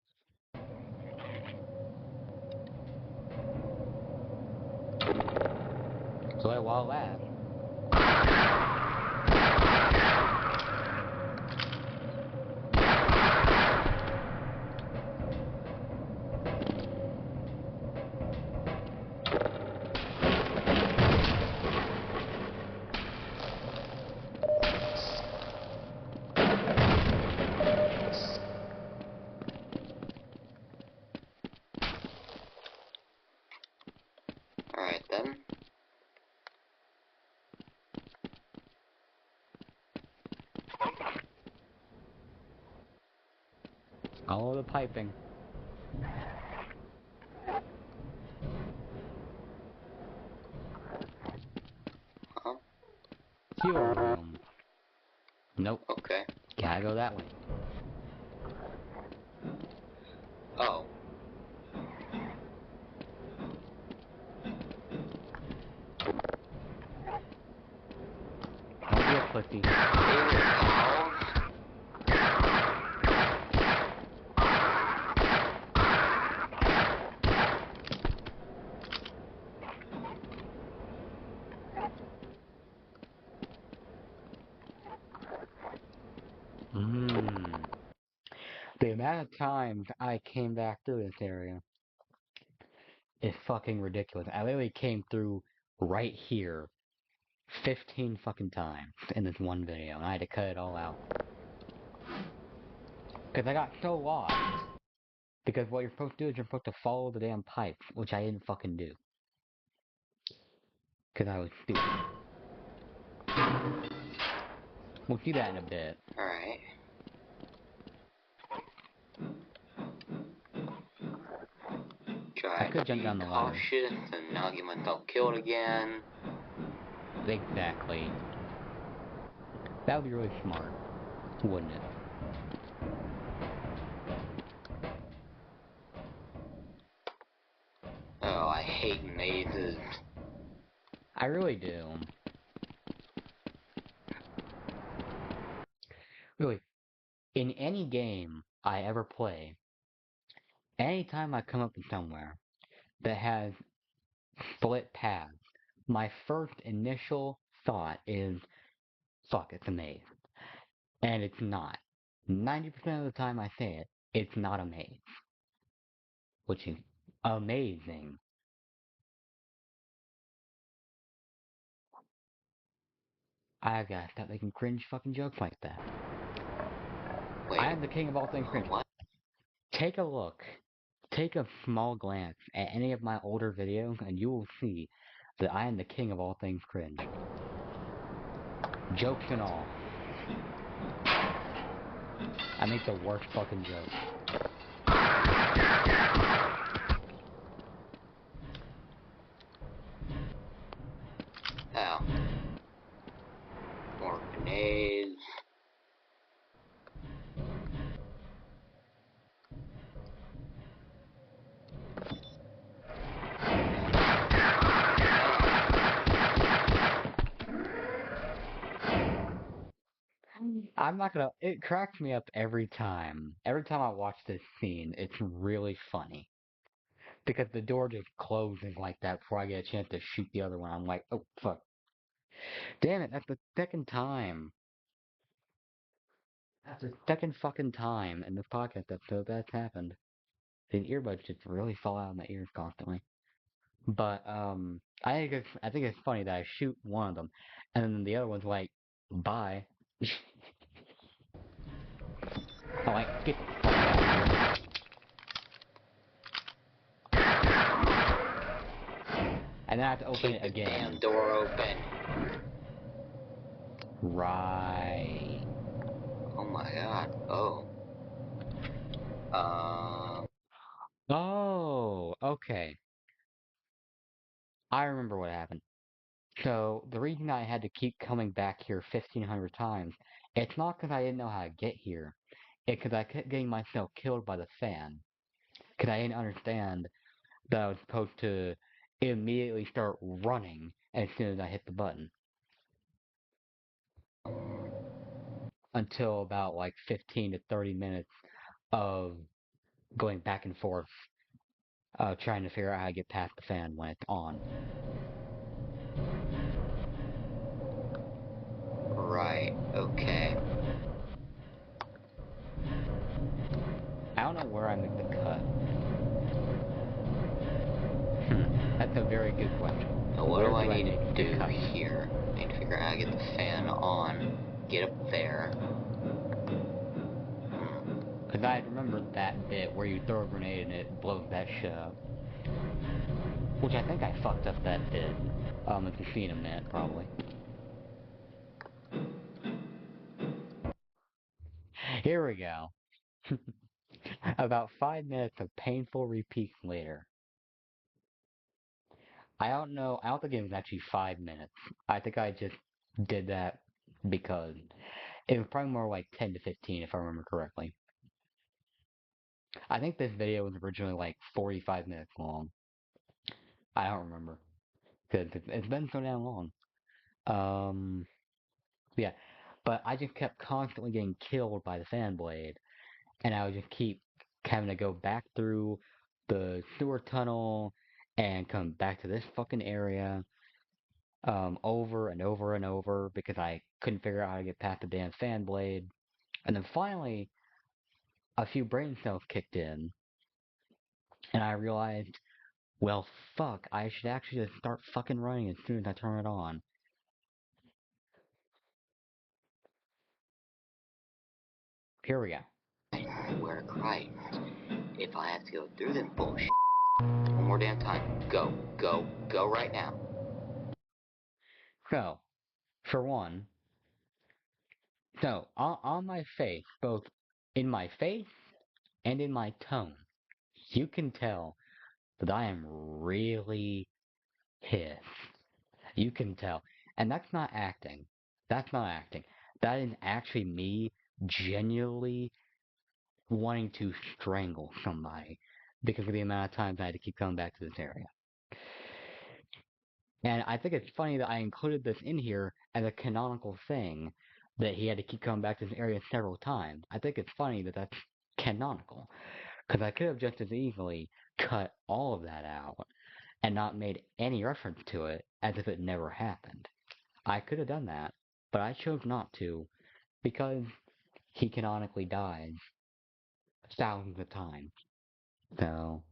So I while that. alright then. All the piping. Huh? Fuel room. Nope. Okay. Gotta go that way. Oh. Don't be a pussy. Hey there, pals. The amount of times I came back through this area is fucking ridiculous. I literally came through right here 15 fucking times in this one video, and I had to cut it all out. Because I got so lost. Because what you're supposed to do is you're supposed to follow the damn pipes, which I didn't fucking do. Because I was stupid. We'll see that in a bit. Alright. I Try could to jump be down the ladder. cautious and not get myself killed again. Exactly. That would be really smart, wouldn't it? Oh, I hate mazes. I really do. Really, in any game I ever play, anytime I come up with somewhere that has split paths, my first initial thought is, fuck, it's a maze. And it's not. 90% of the time I say it, it's not a maze. Which is amazing. I gotta stop making cringe fucking jokes like that. Wait, I am the king of all things cringe. what? Take a look. Take a small glance at any of my older videos and you will see that I am the king of all things cringe. Jokes and all. I make the worst fucking jokes. Oh. More grenades. I'm not gonna. It cracks me up every time. Every time I watch this scene, it's really funny. Because the door just closes like that before I get a chance to shoot the other one. I'm like, oh, fuck. Damn it, that's the second time. That's the second fucking time in this podcast episode that's happened. The earbuds just really fall out of my ears constantly. But, I think it's funny that I shoot one of them, and then the other one's like, bye. I'm like, get the fuck out. then I have to open Keep it the again. damn door open. Right. Oh my god. Oh. Oh, okay. I remember what happened. So, the reason I had to keep coming back here 1,500 times, it's not because I didn't know how to get here. It's because I kept getting myself killed by the fan. Because I didn't understand that I was supposed to immediately start running as soon as I hit the button. Until about like 15 to 30 minutes of going back and forth, trying to figure out how to get past the fan when it's on. right. Okay. I don't know where I make the cut. That's a very good question. Now what do I Where need to make the do cut? here? I need to figure out how to get the fan on. Get up there. Because I remember that bit where you throw a grenade and it blows that shit up. Which I think I fucked up that bit. If you see in a minute, probably. Here we go. About 5 minutes of painful repeats later. I don't know, I don't think it was actually 5 minutes. I think I just did that because it was probably more like 10 to 15 if I remember correctly. I think this video was originally like 45 minutes long. I don't remember. Because it's been so damn long. Yeah. But I just kept constantly getting killed by the fan blade. And I would just keep having to go back through the sewer tunnel and come back to this fucking area over and over and over because I couldn't figure out how to get past the damn fan blade. And then finally, a few brain cells kicked in, and I realized, well, fuck, I should actually just start fucking running as soon as I turn it on. Here we go. I swear to Christ. If I have to go through this bullshit one more damn time, go, go, go right now. So, for one, so on my face, both in my face and in my tone, you can tell that I am really pissed. You can tell. And that's not acting. That's not acting. That is actually me genuinely wanting to strangle somebody because of the amount of times I had to keep coming back to this area. And I think it's funny that I included this in here as a canonical thing that he had to keep coming back to this area several times. I think it's funny that that's canonical because I could have just as easily cut all of that out and not made any reference to it as if it never happened. I could have done that, but I chose not to because he canonically dies thousands of times. So,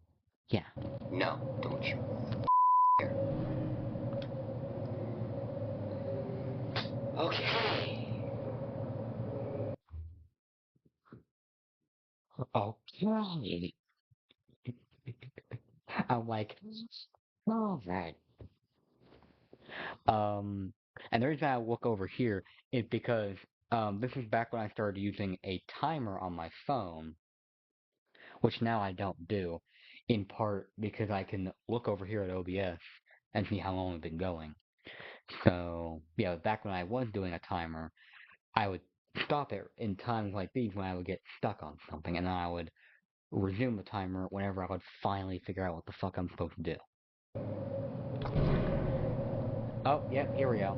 yeah. No, don't you dare. Okay. Okay. I'm like, alright. Um, and the reason I look over here is because this is back when I started using a timer on my phone, which now I don't do, in part because I can look over here at OBS and see how long it's been going. So, yeah, back when I was doing a timer, I would stop it in times like these when I would get stuck on something, and then I would resume the timer whenever I would finally figure out what the fuck I'm supposed to do. Oh, yep, here we go.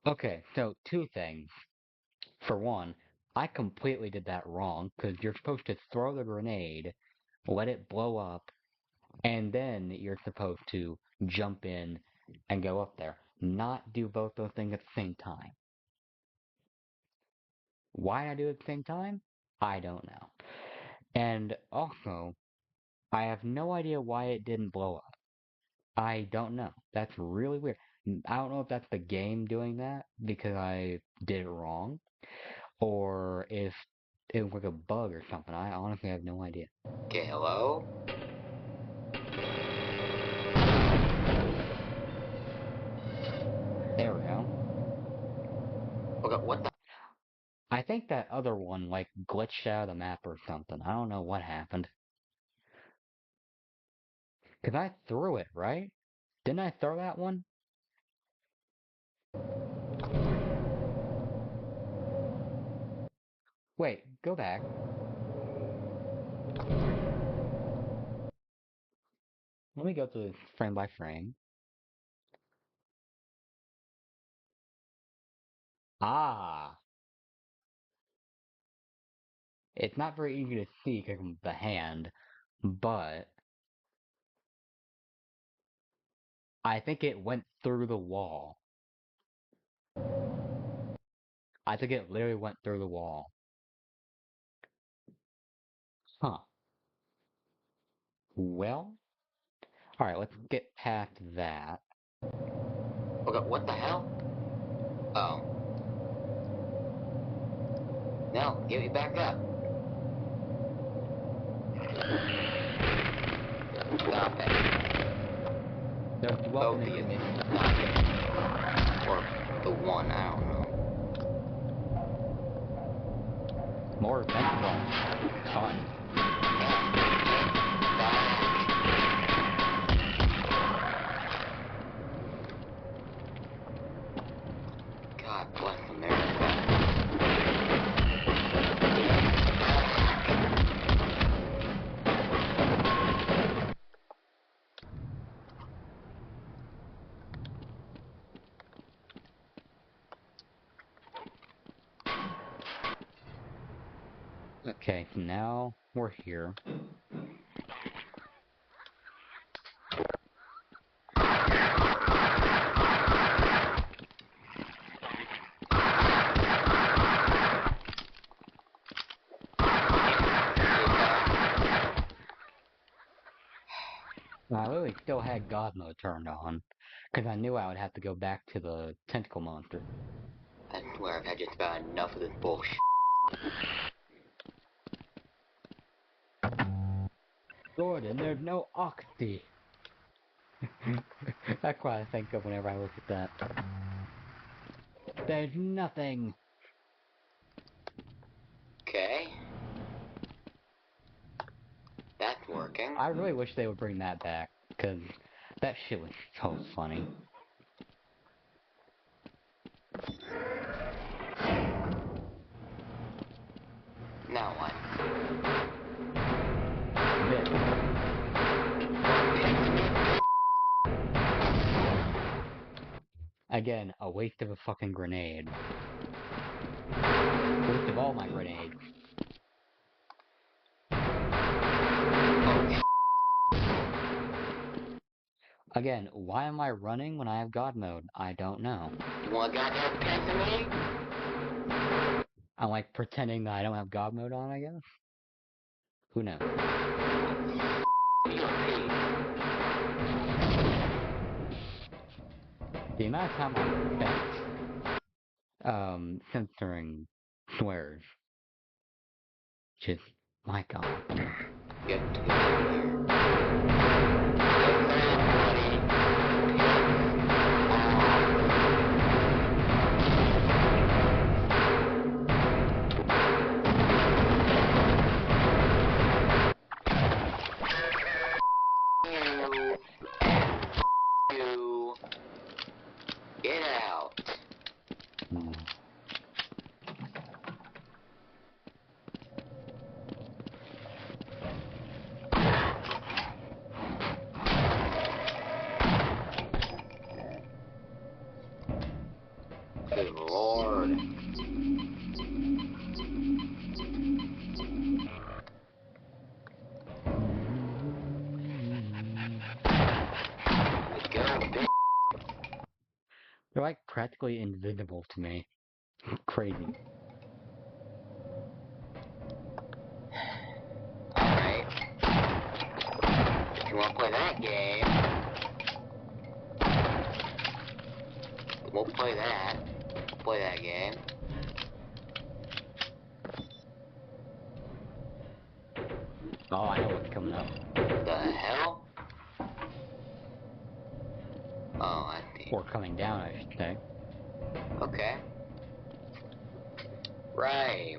Okay, so two things. For one, I completely did that wrong, because you're supposed to throw the grenade, let it blow up, and then you're supposed to jump in and go up there. Not do both those things at the same time. Why I do it at the same time? I don't know. And also, I have no idea why it didn't blow up. I don't know. That's really weird. I don't know if that's the game doing that because I did it wrong, or if it was like a bug or something. I honestly have no idea. Okay, hello? There we go. Okay, what the? I think that other one, like, glitched out of the map or something. I don't know what happened. Because I threw it, right? Didn't I throw that one? Wait, go back. Let me go through this frame by frame. Ah! It's not very easy to see because of the hand, but I think it went through the wall. I think it literally went through the wall. Huh. Well, alright, let's get past that. Okay, what the hell? Oh. No, get me back up. Stop it. There's Both welcome of you. information. Stop it. Or the one, I don't know. More vent walls. Fun. God bless America. Okay, so now we're here. I literally still had God mode turned on, because I knew I would have to go back to the tentacle monster. I swear I've had just about enough of this bullshit. Gordon, there's no oxy. That's what I think of whenever I look at that. There's nothing. Okay. That's working. I really wish they would bring that back, because that shit was so funny. Now what? This. Again, a waste of a fucking grenade. Waste of all my grenades. Again, why am I running when I have God mode? I don't know. You want goddamn pants in me? I'm like pretending that I don't have God mode on, I guess? Who knows? You a pig. The amount of time I spent, censoring swears. Just, my god. Get to get out of here. You. Get out. Hmm. Good lord. Let's go, bitch. They're like practically invisible to me. Crazy. Alright. If you want to play that game, we'll play that. Play that game. Oh, I know what's coming up. The hell? Oh, I see. Or coming down, I should say. Okay. Right.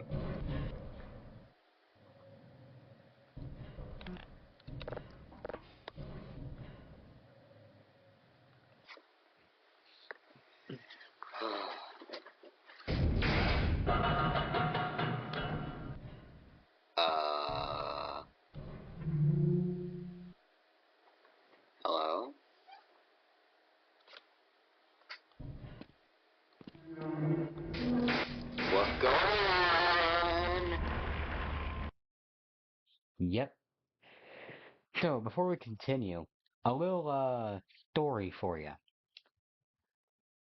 Hello? What's going on? Yep. So, before we continue, a little, story for you.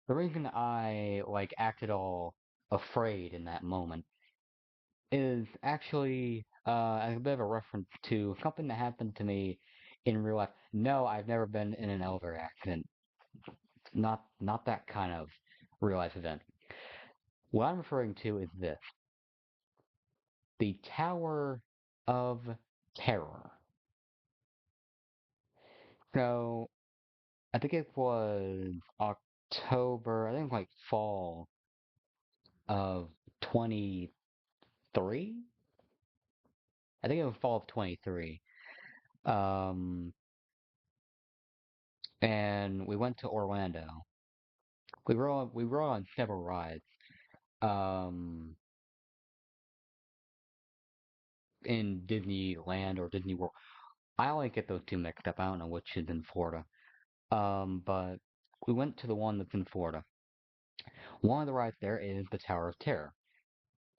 The reason I, acted all afraid in that moment is actually, as a bit of a reference to something that happened to me in real life. No, I've never been in an elevator accident. Not that kind of real life event. What I'm referring to is this. The Tower of Terror. So, I think it was October, I think fall of 23? I think it was fall of 23. Um, and we went to Orlando. We were on several rides. Um, in Disneyland or Disney World. I always get those two mixed up. I don't know which is in Florida. But we went to the one that's in Florida. One of the rides there is the Tower of Terror.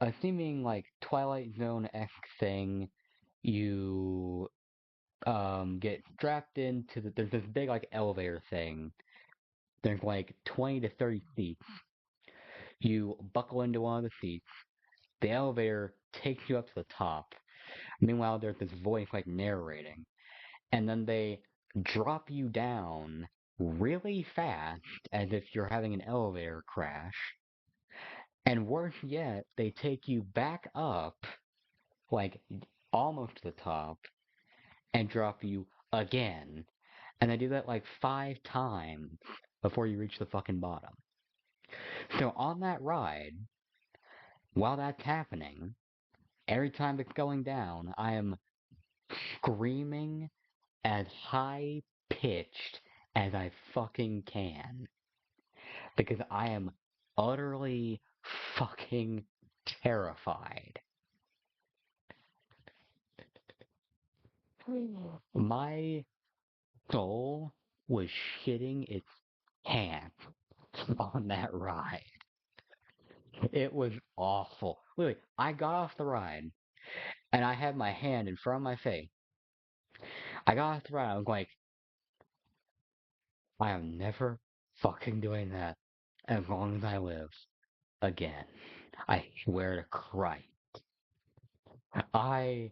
A seeming Twilight Zone-esque thing. You get strapped into there's this big elevator thing. There's 20 to 30 seats. You buckle into one of the seats. The elevator takes you up to the top. Meanwhile, there's this voice narrating. And then they drop you down really fast as if you're having an elevator crash. And worse yet, they take you back up, like almost to the top, and drop you again. And they do that 5 times before you reach the fucking bottom. So on that ride, while that's happening, every time it's going down, I am screaming as high pitched as I fucking can. Because I am utterly fucking terrified. My soul was shitting its pants on that ride. It was awful. Literally, I got off the ride and I had my hand in front of my face. I got off the ride, I was like, I am never fucking doing that as long as I live again. I swear to Christ. I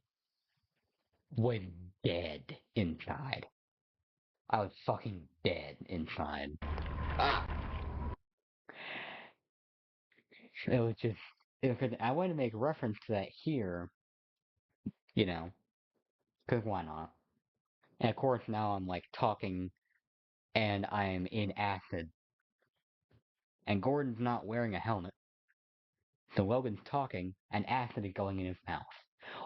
was dead inside. I was fucking dead inside. Ah, It was just, I wanted to make reference to that here, you know, because why not? And of course now I'm talking and I am in acid. And Gordon's not wearing a helmet. So Logan's talking and acid is going in his mouth.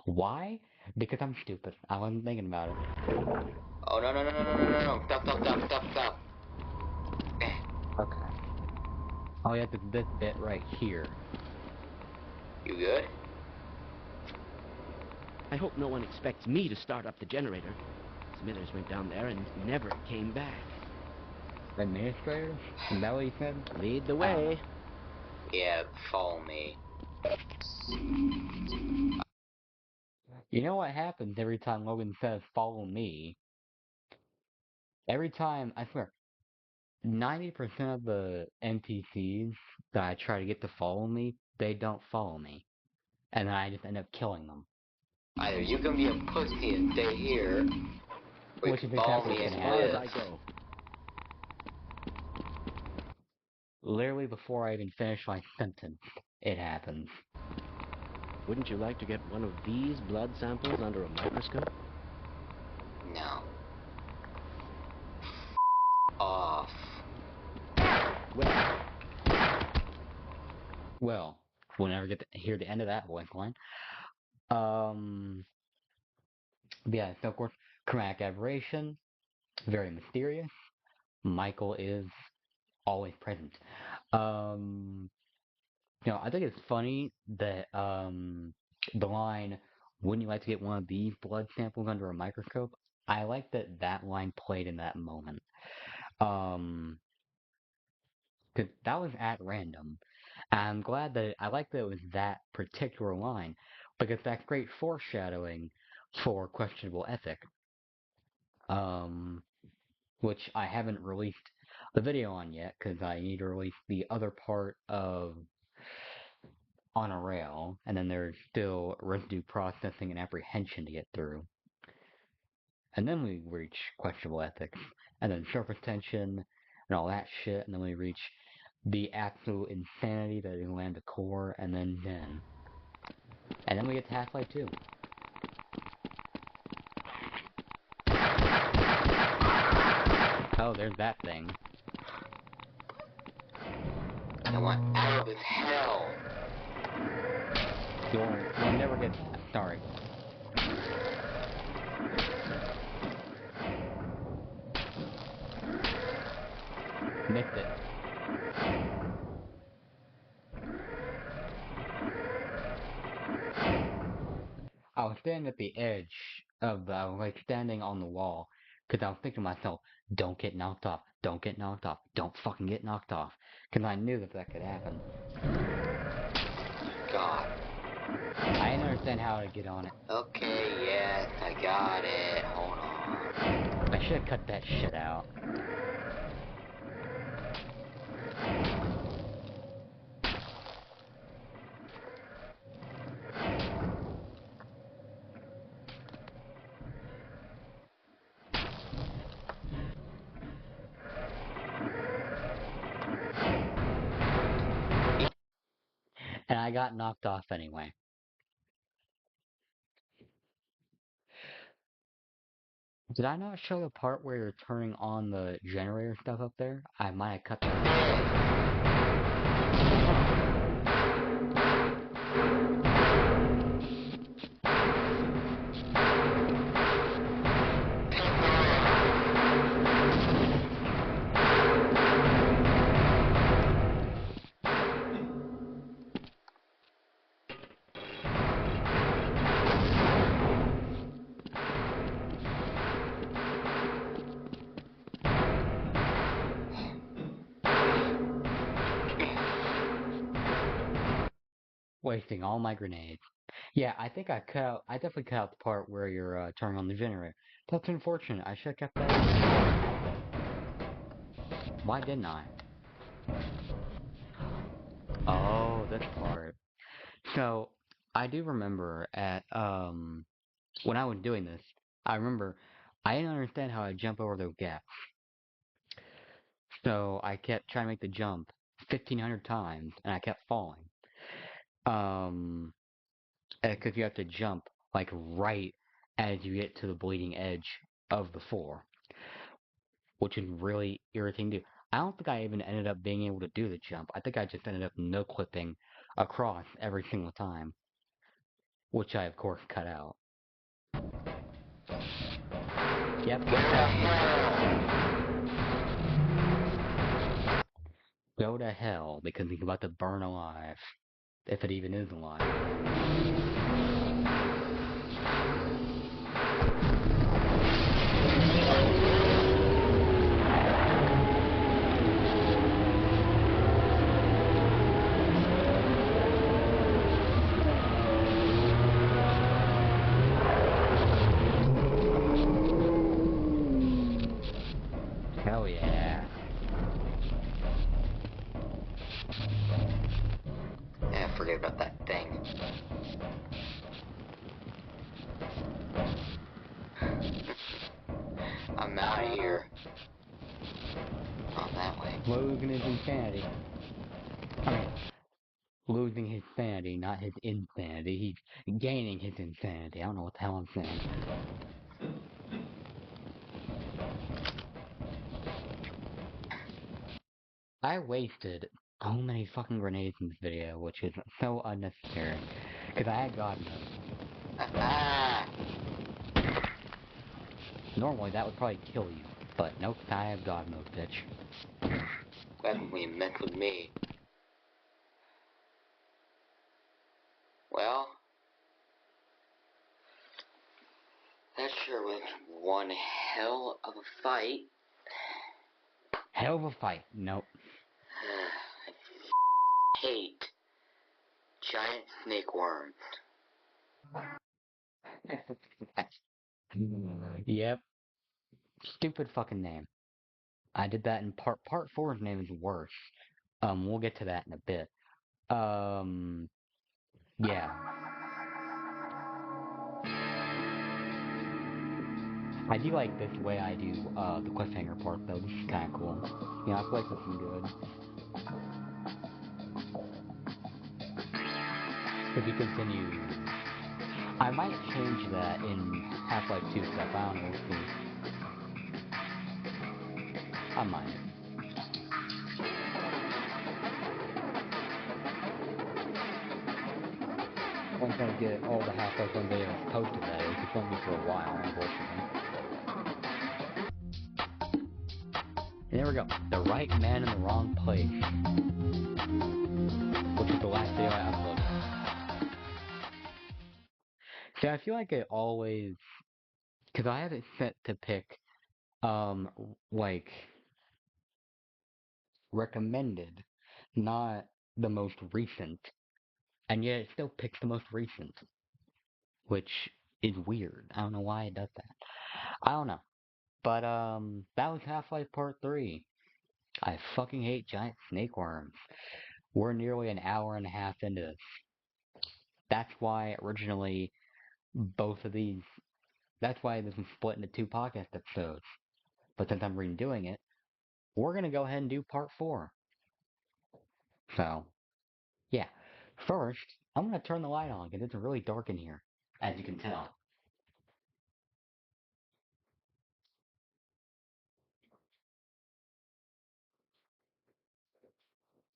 Why? Because I'm stupid. I wasn't thinking about it. oh, no, no, no, no, no, no, no, no. Stop, stop, stop, stop, stop. Okay. Oh yeah, this bit right here. You good? I hope no one expects me to start up the generator. Smithers went down there and never came back. Administrator? Is that what he said? Lead the way. Yeah, follow me. You know what happens every time Logan says, follow me? Every time, I swear, 90% of the NPCs that I try to get to follow me, they don't follow me. And then I just end up killing them. Either you can be a pussy and stay here, or you Which can is follow exactly me what's and gonna Far as live. I go. Literally before I even finish my sentence, it happens. Wouldn't you like to get one of these blood samples under a microscope? No. Off. Well, we'll never get to hear the end of that voice line. Yeah, so of course, chromatic aberration, very mysterious. Michael is always present. Um, I think it's funny that the line, "Wouldn't you like to get one of these blood samples under a microscope?" I like that that line played in that moment. Um, 'Cause that was at random. I'm glad that I like that it was that particular line because that's great foreshadowing for questionable ethic. Um, which I haven't released the video on yet because I need to release the other part of On a Rail, and then there's still residue processing and apprehension to get through. And then we reach questionable ethics, and then surface tension and all that shit, and then we reach the absolute insanity that is Lambda Core, and then Zen. And then we get to Half-Life 2. Oh, there's that thing. I want out of this hell. You'll never get that. Sorry. Missed it. I was standing at the edge of the, like, standing on the wall, because I was thinking to myself, don't get knocked off, don't get knocked off, don't fucking get knocked off, because I knew that that could happen. God. I didn't understand how to get on it. Okay, yes, I got it. Hold on. I should have cut that shit out. And I got knocked off anyway. Did I not show the part where you're turning on the generator stuff up there? I might have cut that. Wasting all my grenades. Yeah, I think I definitely cut out the part where you're turning on the generator. That's unfortunate. I should have kept that in. Why didn't I? Oh, this part. So, I do remember when I was doing this, I remember I didn't understand how to jump over those gaps. So, I kept trying to make the jump 1,500 times, and I kept falling. Because you have to jump, like, right as you get to the bleeding edge of the floor, which is really irritating to do. I don't think I even ended up being able to do the jump. I think I just ended up no-clipping across every single time, which I, of course, cut out. Yep. Go to hell, because he's about to burn alive. If it even is alive. Hell yeah. Yeah, forget about that thing. I'm out of here. Not that way. Logan is insanity. I mean, losing his sanity, not his insanity. He's gaining his insanity. I don't know what the hell I'm saying. I wasted so many fucking grenades in this video, which is so unnecessary. Because I had God mode. Ah! Normally that would probably kill you, but nope, I have God mode, bitch. Glad when you met with me. Well, that sure was one hell of a fight. Hell of a fight. Nope. I hate giant snake worms. Yep. Stupid fucking name. I did that in part 4's name is worse. We'll get to that in a bit. Yeah. I do like this way I do, the cliffhanger part, though. This is kinda cool. You know, I feel like this is good. If you continue... I might change that in Half-Life 2 stuff, I don't know, we'll see. I might. Once I get all the Half-Life 1 videos posted, that is. It's won't be for a while, unfortunately. And there we go. The right man in the wrong place. Which is the last video I uploaded. See, I feel like it always... Because I have it set to pick, like, recommended, not the most recent. And yet it still picks the most recent. Which is weird. I don't know why it does that. I don't know. But, that was Half-Life Part 3. I fucking hate giant snake worms. We're nearly an hour and a half into this. That's why originally both of these... That's why this was split into 2 podcast episodes. But since I'm redoing it, we're gonna go ahead and do Part 4. So, yeah. First, I'm gonna turn the light on because it's really dark in here, as you can tell.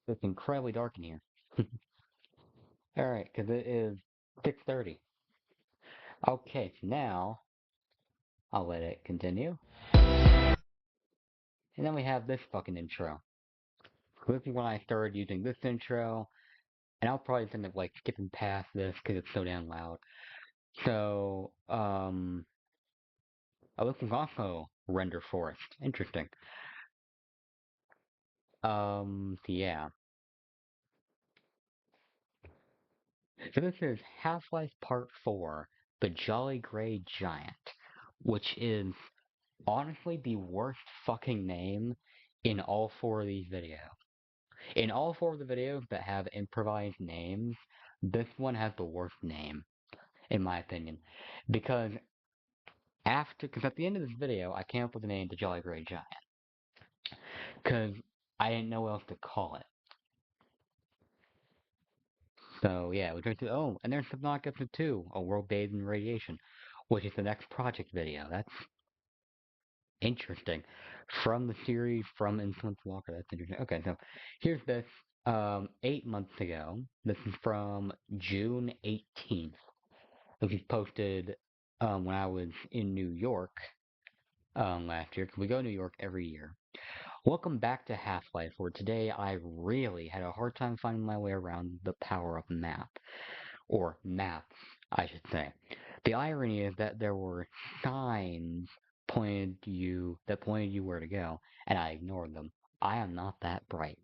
It's incredibly dark in here. Alright, because it is 6:30. Okay, so now, I'll let it continue. And then we have this fucking intro. So this is when I started using this intro, and I'll probably end up, like, skipping past this because it's so damn loud. So, oh, this is also Render Forest. Interesting. So yeah. So this is Half-Life Part 4, The Jolly Grey Giant, which is honestly the worst fucking name in all 4 of these videos. In all 4 of the videos that have improvised names, this one has the worst name, in my opinion. Because at the end of this video, I came up with the name The Jolly Grey Giant. Because I didn't know what else to call it. So yeah, we turned to, oh, and there's Subnautica Episode 2, A World Bathed in Radiation, which is the next project video. That's interesting. From the series, from Insolent Walker, that's interesting. Okay, so here's this, 8 months ago. This is from June 18th. This was posted, when I was in New York, last year, because we go to New York every year. Welcome back to Half-Life, where today I really had a hard time finding my way around the power-up map. Or maps, I should say. The irony is that there were signs that pointed you where to go, and I ignored them. I am not that bright.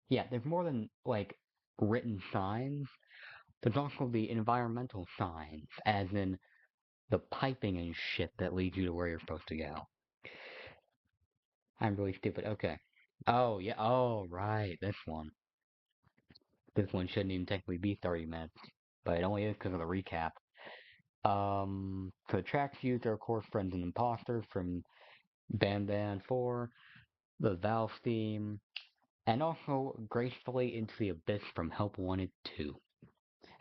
Yeah, there's more than, like, written signs. There's also the environmental signs, as in the piping and shit that leads you to where you're supposed to go. I'm really stupid. Okay. Oh, yeah. Oh, right. This one. This one shouldn't even technically be 30 minutes, but it only is because of the recap. So the tracks used are, of course, Friends and Imposters from Bam Bam 4, the Valve theme, and also gracefully into the abyss from Help Wanted 2.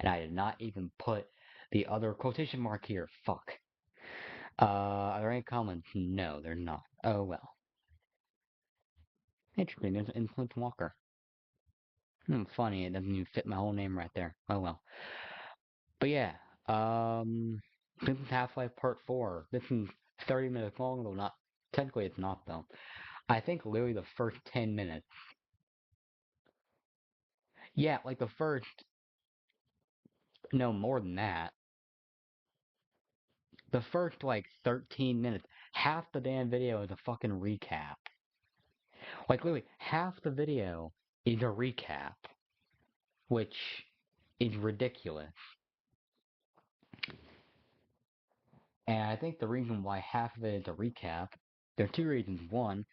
And I did not even put the other quotation mark here. Fuck. Are there any comments? No, they're not. Oh well. Interesting, there's Insolent Walker. Funny, it doesn't even fit my whole name right there. Oh well. But yeah, this is Half-Life Part 4. This is 30 minutes long, though not, technically it's not though. I think literally the first 10 minutes. Yeah, like the first, no, more than that. The first, like, 13 minutes. Half the damn video is a fucking recap. Like, literally, half the video is a recap. Which is ridiculous. And I think the reason why half of it is a recap, there are two reasons. One,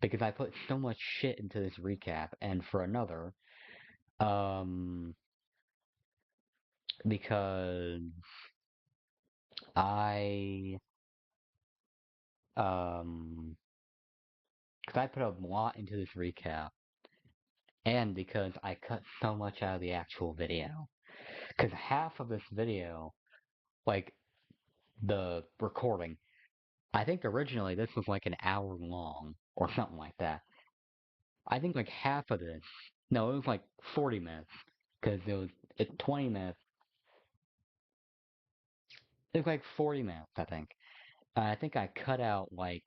because I put so much shit into this recap, and for another, because I, because I put a lot into this recap, and because I cut so much out of the actual video. Because half of this video, like, the recording, I think originally this was like an hour long, or something like that. I think like half of this, no, it was like 40 minutes, because it's 20 minutes. It was like 40 minutes, I think. I think I cut out like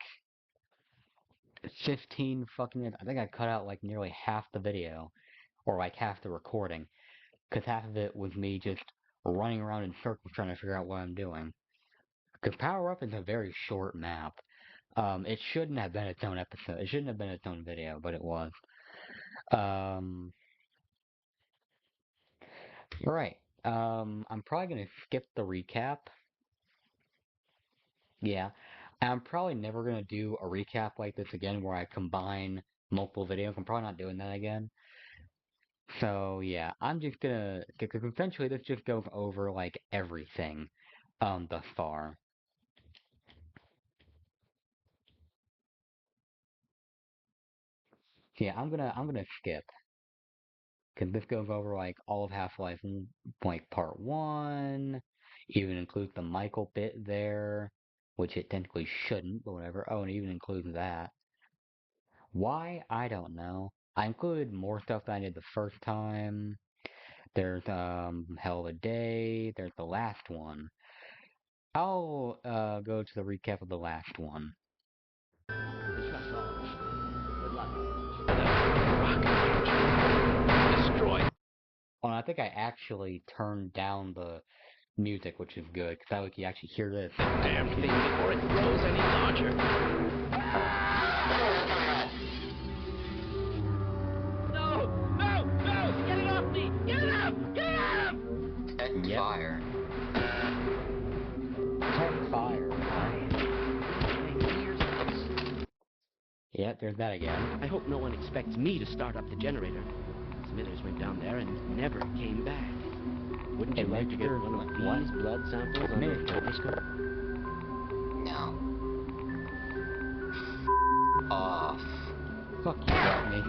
15 fucking minutes. I think I cut out like nearly half the video, or like half the recording, because half of it was me just running around in circles trying to figure out what I'm doing. Because Power Up is a very short map. It shouldn't have been its own episode. It shouldn't have been its own video, but it was. Um, right. I'm probably gonna skip the recap. Yeah. I'm probably never gonna do a recap like this again where I combine multiple videos. I'm probably not doing that again. So yeah, I'm just gonna, because essentially this just goes over like everything, thus far. Yeah, I'm gonna skip, because this goes over like all of Half-Life, like part 1, even includes the Michael bit there, which it technically shouldn't, but whatever. Oh, and it even includes that. Why? I don't know. I included more stuff than I did the first time. There's Hell of a Day, there's the last one. I'll go to the recap of the last one. Trust all of us. Good luck. Destroy. Oh, and I think I actually turned down the music, which is good, because that way you actually hear this. Damn thing before it grows any larger. No! No! No! Get it off me! Get it off! Get it off! Detect Yep. fire. Tech fire. Yep, there's that again. I hope no one expects me to start up the generator. Smithers went down there and never came back. Wouldn't you Hey, like to get Lester, one of what? these blood samples under a microscope? No. Off. Fuck you, Rodney.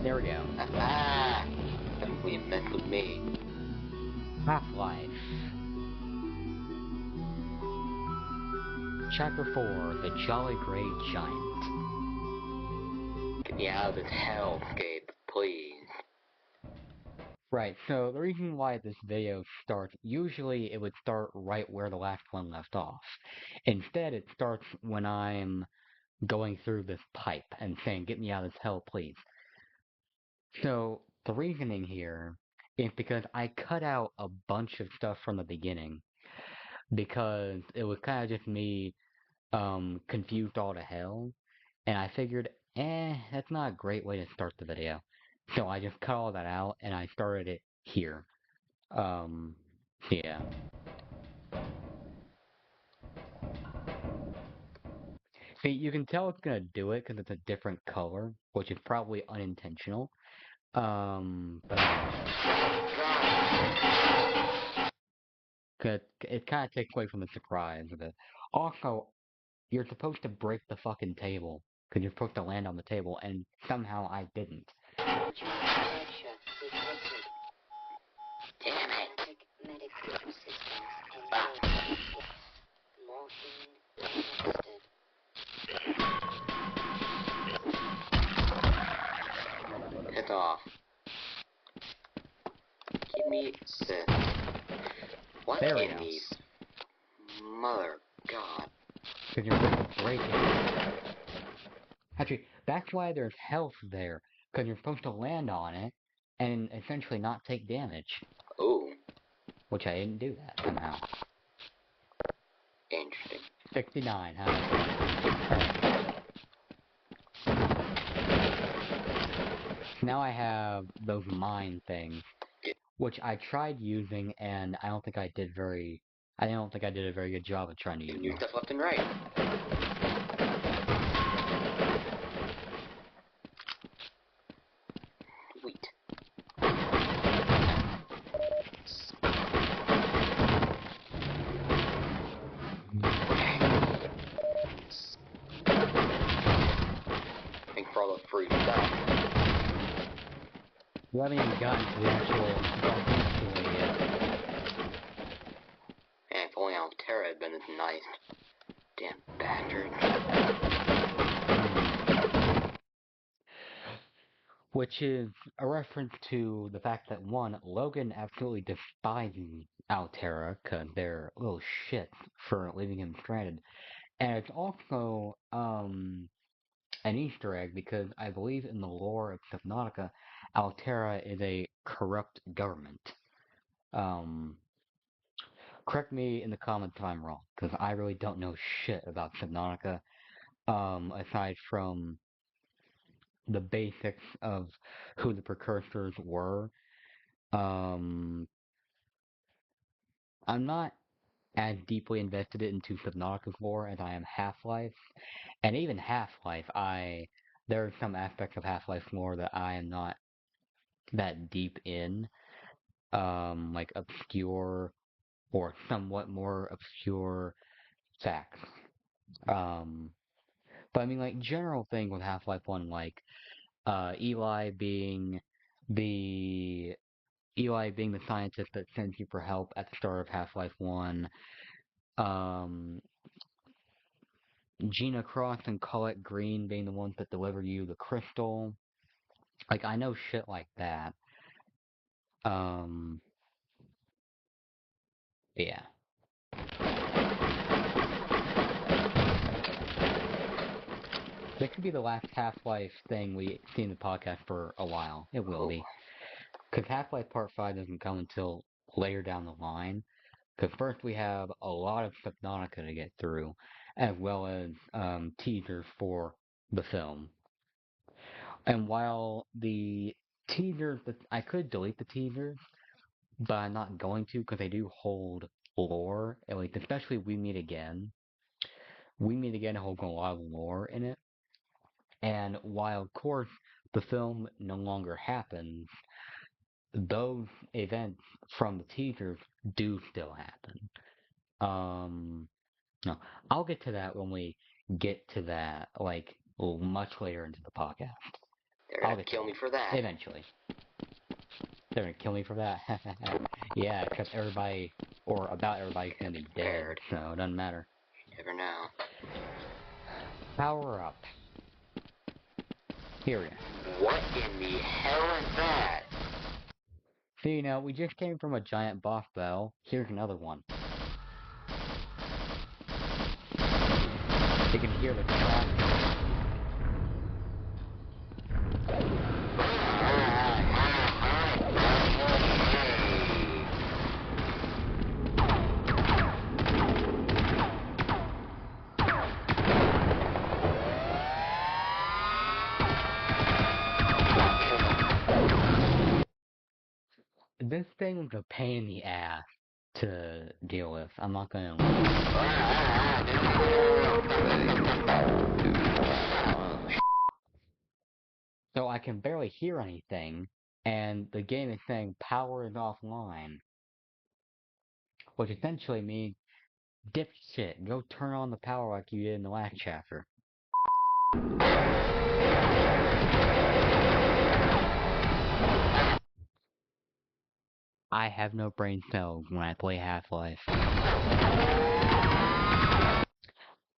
There we go. Ah! Don't we mess with me. Half-Life. Chapter 4, The Jolly Grey Giant. Get me out of this hellscape, please. Right, so the reason why this video starts, usually it would start right where the last one left off. Instead, it starts when I'm going through this pipe and saying, get me out of this hell, please. So, the reasoning here is because I cut out a bunch of stuff from the beginning, because it was kind of just me, confused all to hell, and I figured, that's not a great way to start the video. So I just cut all that out, and I started it here. Yeah. See, you can tell it's gonna do it because it's a different color, which is probably unintentional. But cause it kind of takes away from the surprise of it. Also, you're supposed to break the fucking table because you're supposed to land on the table, and somehow I didn't. Damn it. Piss off. Give me the... What There we in go. these... Mother God. Because you're supposed to break it. Actually, that's why there's health there. Because you're supposed to land on it and essentially not take damage. Ooh. Which I didn't do that somehow. Interesting. 69, huh? Now I have those mine things, which I tried using, and I don't think I did a very good job of trying to use New them. stuff left and right. Sweet. Thanks for all the free stuff. We haven't even gotten to the actual story yet. Man, if only Altera had been this nice. Damn bastard. Which is a reference to the fact that, one, Logan absolutely despises Altera because they're little shits for leaving him stranded. And it's also an Easter egg because I believe in the lore of Subnautica, Altera is a corrupt government. Correct me in the comments if I'm wrong, because I really don't know shit about Subnautica, aside from the basics of who the precursors were. I'm not as deeply invested into Subnautica's lore as I am Half-Life, and even Half-Life, there are some aspects of Half-Life lore that I am not that deep in, like obscure or somewhat more obscure facts. But I mean, like, general thing with Half-Life 1, like, Eli being the scientist that sends you for help at the start of Half-Life 1, um, Gina Cross and Colette Green being the ones that deliver you the crystal. Like, I know shit like that. Yeah. This could be the last Half-Life thing we see in the podcast for a while. It will be. Because Half-Life Part 5 doesn't come until later down the line. Because first we have a lot of Subnautica to get through, as well as teasers for the film. And while the teasers, I could delete the teasers, but I'm not going to because they do hold lore, at least especially We Meet Again. We Meet Again holds a lot of lore in it. And while, of course, the film no longer happens, those events from the teasers do still happen. No, I'll get to that when we get to that, like, much later into the podcast. They're gonna kill me for that. Eventually. They're gonna kill me for that? Yeah, except everybody, or about everybody's gonna be dead, so it doesn't matter. You never know. Power up. Here we go. What in the hell is that? So, you know, we just came from a giant boss battle. Here's another one. You can hear the crack. This thing was a pain in the ass to deal with. I'm not gonna. So I can barely hear anything, and the game is saying power is offline, which essentially means dipshit, go turn on the power like you did in the last chapter. I have no brain cells when I play Half-Life.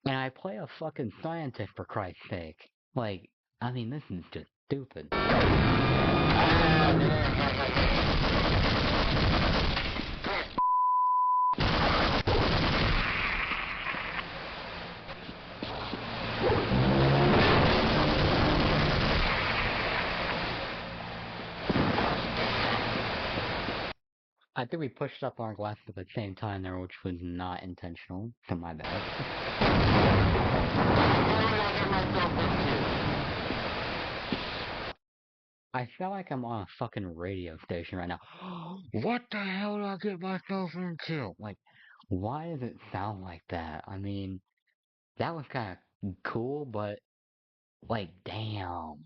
And I play a fucking scientist, for Christ's sake. Like, I mean, this is just stupid. I think we pushed up our glasses at the same time there, which was not intentional, so my bad. I feel like I'm on a fucking radio station right now. What the hell did I get myself into? Like, why does it sound like that? I mean, that was kind of cool, but, like, damn.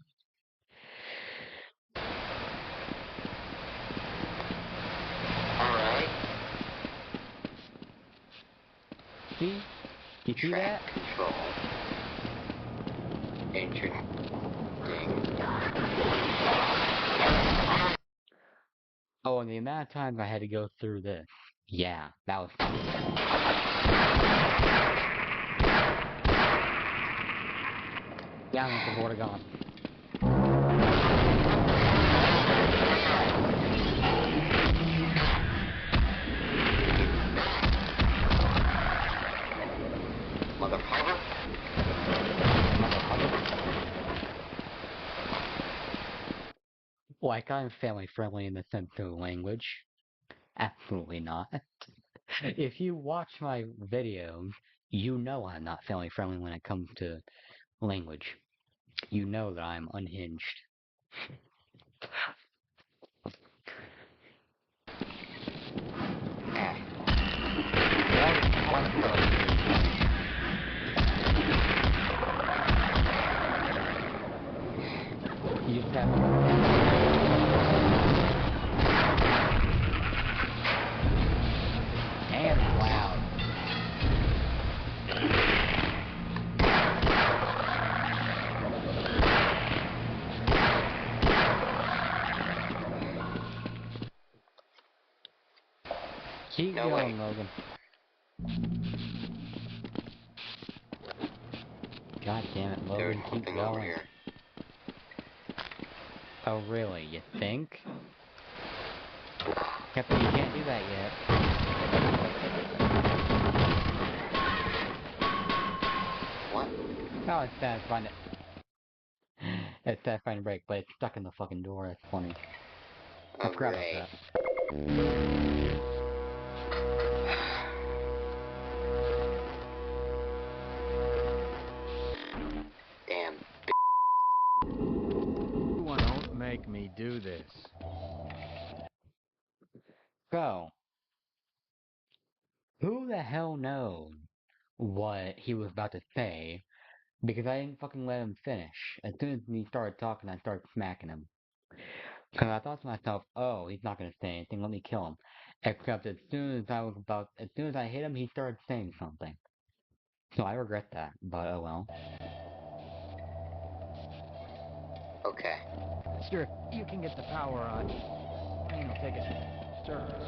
Alright. See? You see that? Track control. Interesting. Oh, and the amount of times I had to go through this. Yeah, that was fun. Down with the border gone. Motherfucker. Like I'm family friendly in the sense of language. Absolutely not. If you watch my videos, you know I'm not family friendly when it comes to language. You know that I'm unhinged. You just have and loud. Keep No going, way. Logan. God damn it, There's Logan, keep something over going. here. Oh really, you think? Captain, you can't do that yet. What? Oh, it's satisfying. It's satisfying to break, but it's stuck in the fucking door. That's funny. I forgot about Alright. that. Damn. Don't make me do this. So, who the hell knows what he was about to say? Because I didn't fucking let him finish. As soon as he started talking, I started smacking him. Because I thought to myself, oh, he's not gonna say anything, let me kill him. Except as soon as I hit him, he started saying something. So I regret that, but oh well. Okay. Sure, you can get the power on. Plane will take us to surface.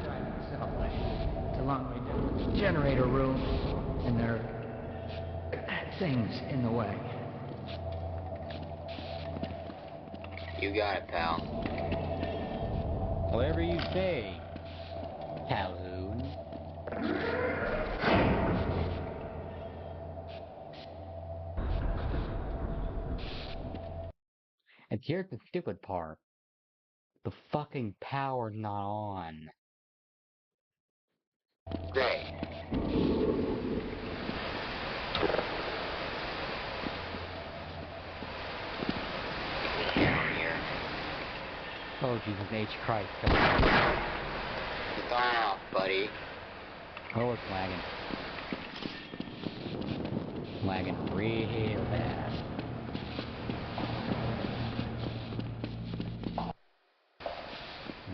Drive itself, it's a long way to the generator room, and there are things in the way. You got it, pal. Whatever you say, Calhoun. And here's the stupid part. The fucking power's not on. Great. Down here. Oh Jesus H Christ, come on. It's off, buddy. Oh, it's lagging. Lagging real bad.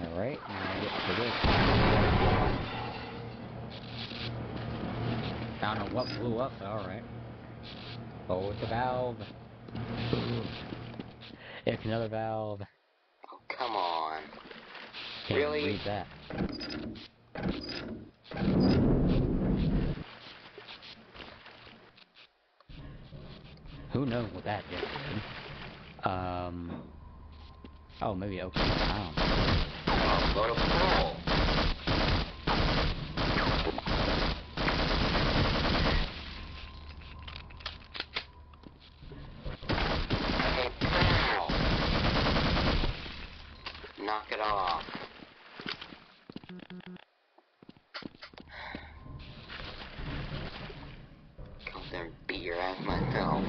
Alright, now I get to this. I don't know what blew up, alright. Oh, it's a valve. It's another valve. Oh, come on. Can't Really? read that. Who knows what that just did? Oh, maybe open it down. Oh, load of coal. Hey, cow. Knock it off. Come there and beat your ass myself.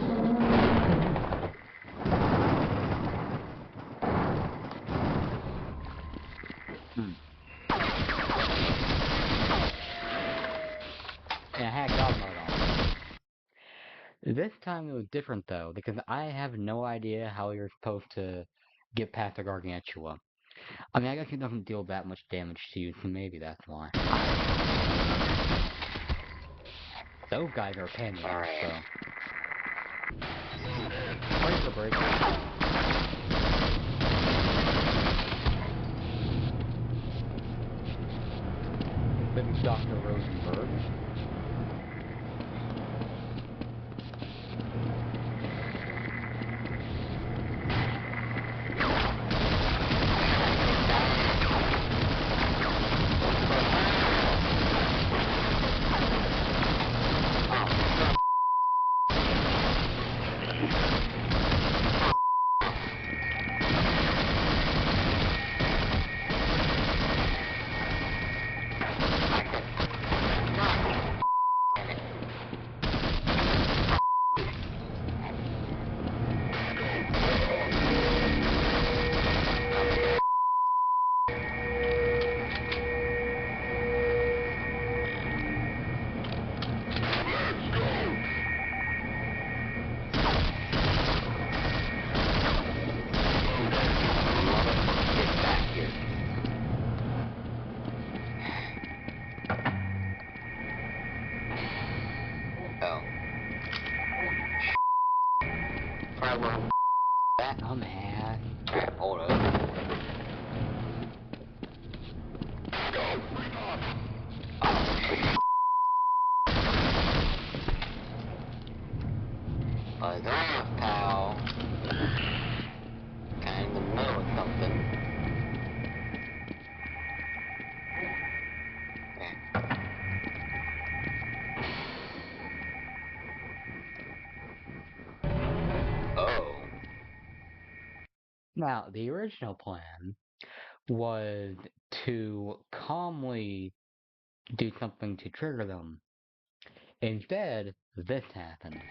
And I had God mode on. This time it was different though, because I have no idea how you're supposed to get past the Gargantua. I mean, I guess it doesn't deal that much damage to you, so maybe that's why. Those guys are a pain in the ass, though. Break the break. Maybe Dr. Rosenberg. I'm mad. Alright, hold up. Buzz off, pal. Kinda in the middle of something. Oh. Now, the original plan was to calmly do something to trigger them. Instead, this happened.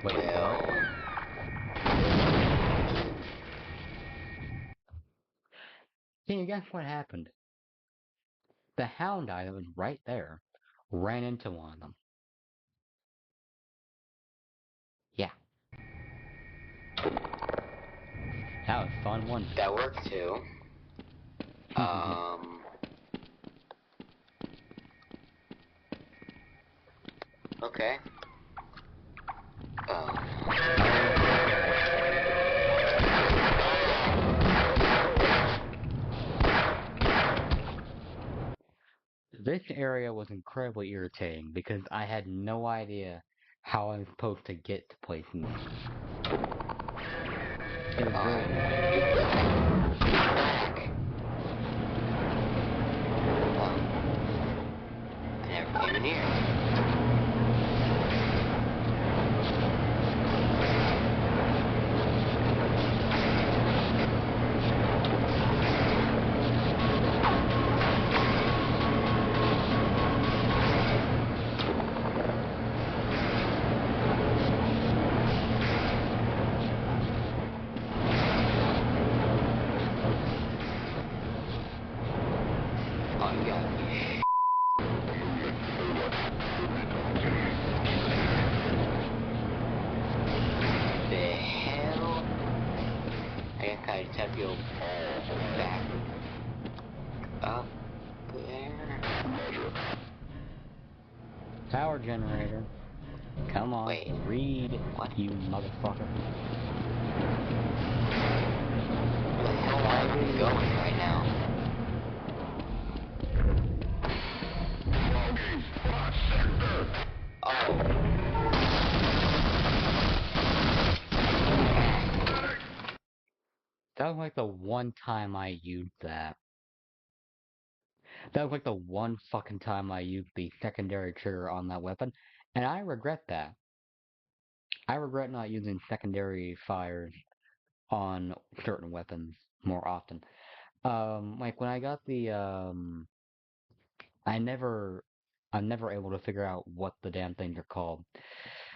Wait, what? Can you guess what happened? The hound eye that was right there ran into one of them. Yeah. That was fun, wasn't it? That worked too. Okay. Oh. This area was incredibly irritating because I had no idea how I was supposed to get to places. It was really annoying. Back. I never came in here. I just have to go back up there. Power generator. Come on, Wait. read, What? you motherfucker. Where the hell am I going right now? Oh. That was like the one time I used that. That was like the one fucking time I used the secondary trigger on that weapon, and I regret that. I regret not using secondary fires on certain weapons more often. Like when I got the I never I'm never able to figure out what the damn things are called.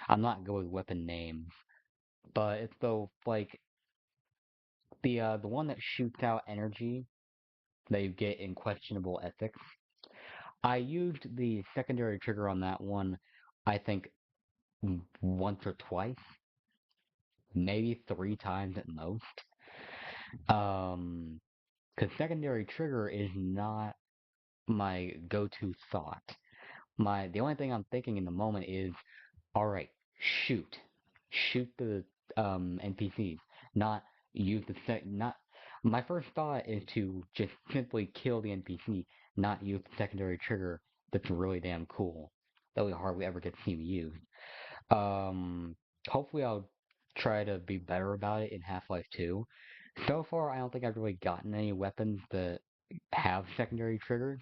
I'm not good with weapon names, but it's the one that shoots out energy that you get in questionable ethics. I used the secondary trigger on that one, I think once or twice, maybe 3 times at most. Because secondary trigger is not my go-to thought. The only thing I'm thinking in the moment is, all right, shoot the NPCs, not use the not. My first thought is to just simply kill the NPC, not use the secondary trigger. That's really damn cool. That we hardly ever get to see used. Um, Hopefully I'll try to be better about it in Half-Life 2. So far, I don't think I've really gotten any weapons that have secondary triggers,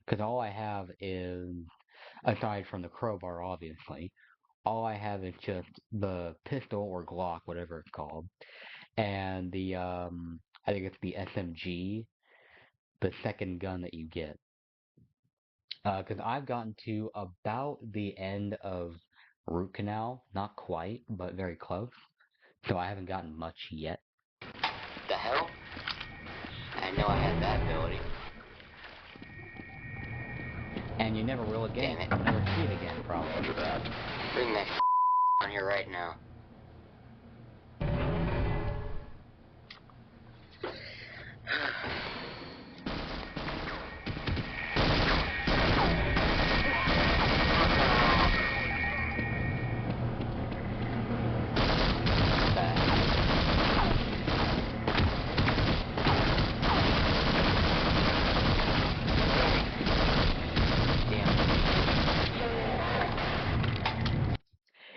because all I have is, aside from the crowbar, obviously, all I have is just the pistol or Glock, whatever it's called, and I think it's the SMG, the second gun that you get. Because I've gotten to about the end of Root Canal, not quite, but very close. So I haven't gotten much yet. The hell? I know I had that ability. And you never will again. Damn it. You'll never see it again, probably. Bring that on here right now.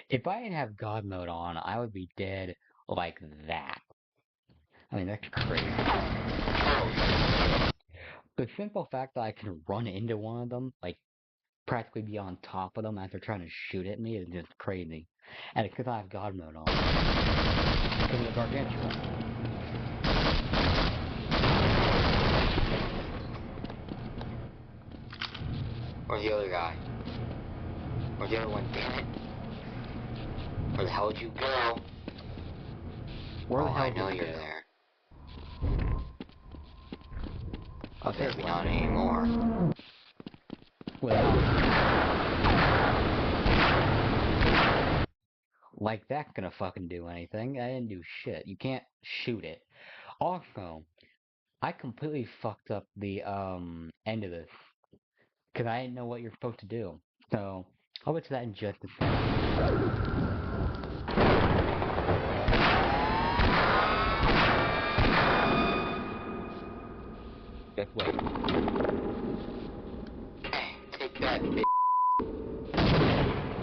If I didn't have God mode on, I would be dead like that. I mean, that's crazy. The simple fact that I can run into one of them, like, practically be on top of them as they're trying to shoot at me is just crazy. And it's because I have God mode on. Because of the gargantuan. Where's the other guy? Where's the other one? Damn it. Where the hell did you go? Where the hell I know did you you're go? there. Oh, Maybe not anymore. Like that's gonna fucking do anything. I didn't do shit. You can't shoot it. Also, I completely fucked up the end of this. Because I didn't know what you're supposed to do. So, I'll get to that in just a second. Just wait. Take that, bitch.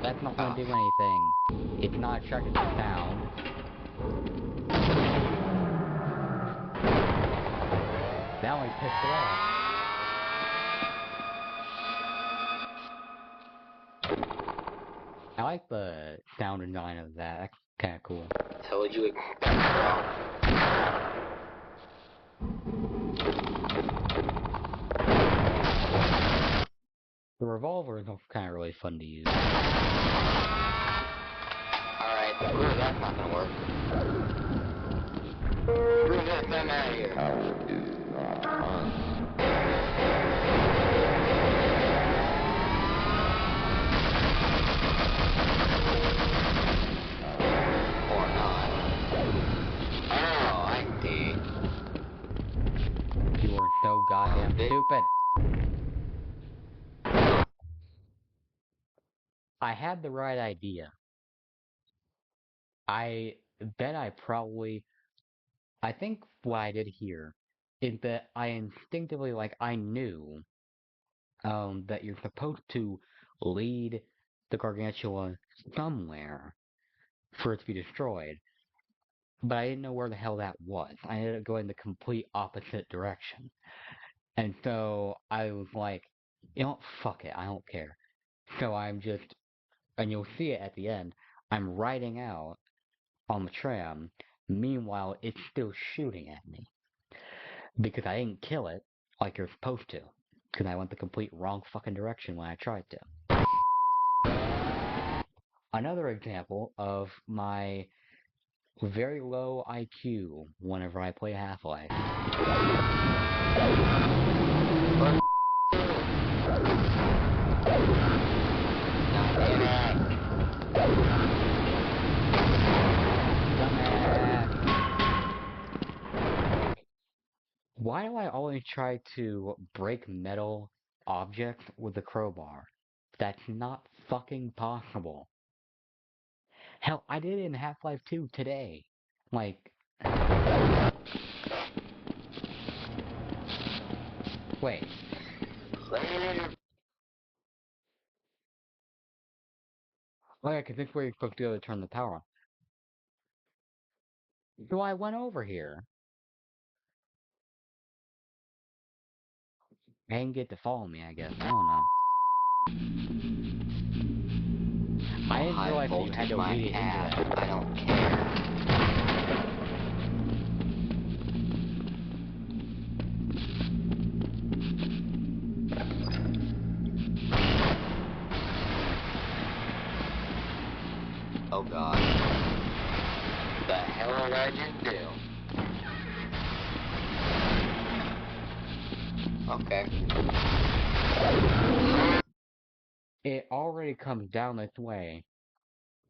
That's not gonna do anything. It's not attracted to sound. That only pissed it off. I like the sound design of that. That's kind of cool. Told you expect, bro. The revolver is also kind of really fun to use. Alright, clearly that's not gonna work. Bring that thing out of here. Power is not on. Or not. Oh, I see. stupid. I had the right idea. I bet I think what I did here is that I instinctively, like, I knew, that you're supposed to lead the Gargantua somewhere for it to be destroyed. But I didn't know where the hell that was. I ended up going the complete opposite direction. And so I was like, you know what, fuck it, I don't care. So and you'll see it at the end, I'm riding out on the tram, meanwhile it's still shooting at me. Because I didn't kill it like you're supposed to. Because I went the complete wrong fucking direction when I tried to. Another example of my very low IQ whenever I play Half-Life. Why do I always try to break metal objects with a crowbar? That's not fucking possible. Hell, I did it in Half-Life 2 today. Like... Wait. Oh yeah, because this is where you're supposed to go to turn the power on. So I went over here. I didn't get to follow me, I guess. I don't know. I didn't realize that you had to lead it into that. I don't care. Oh god. The hell did I just do? Okay. It already comes down this way,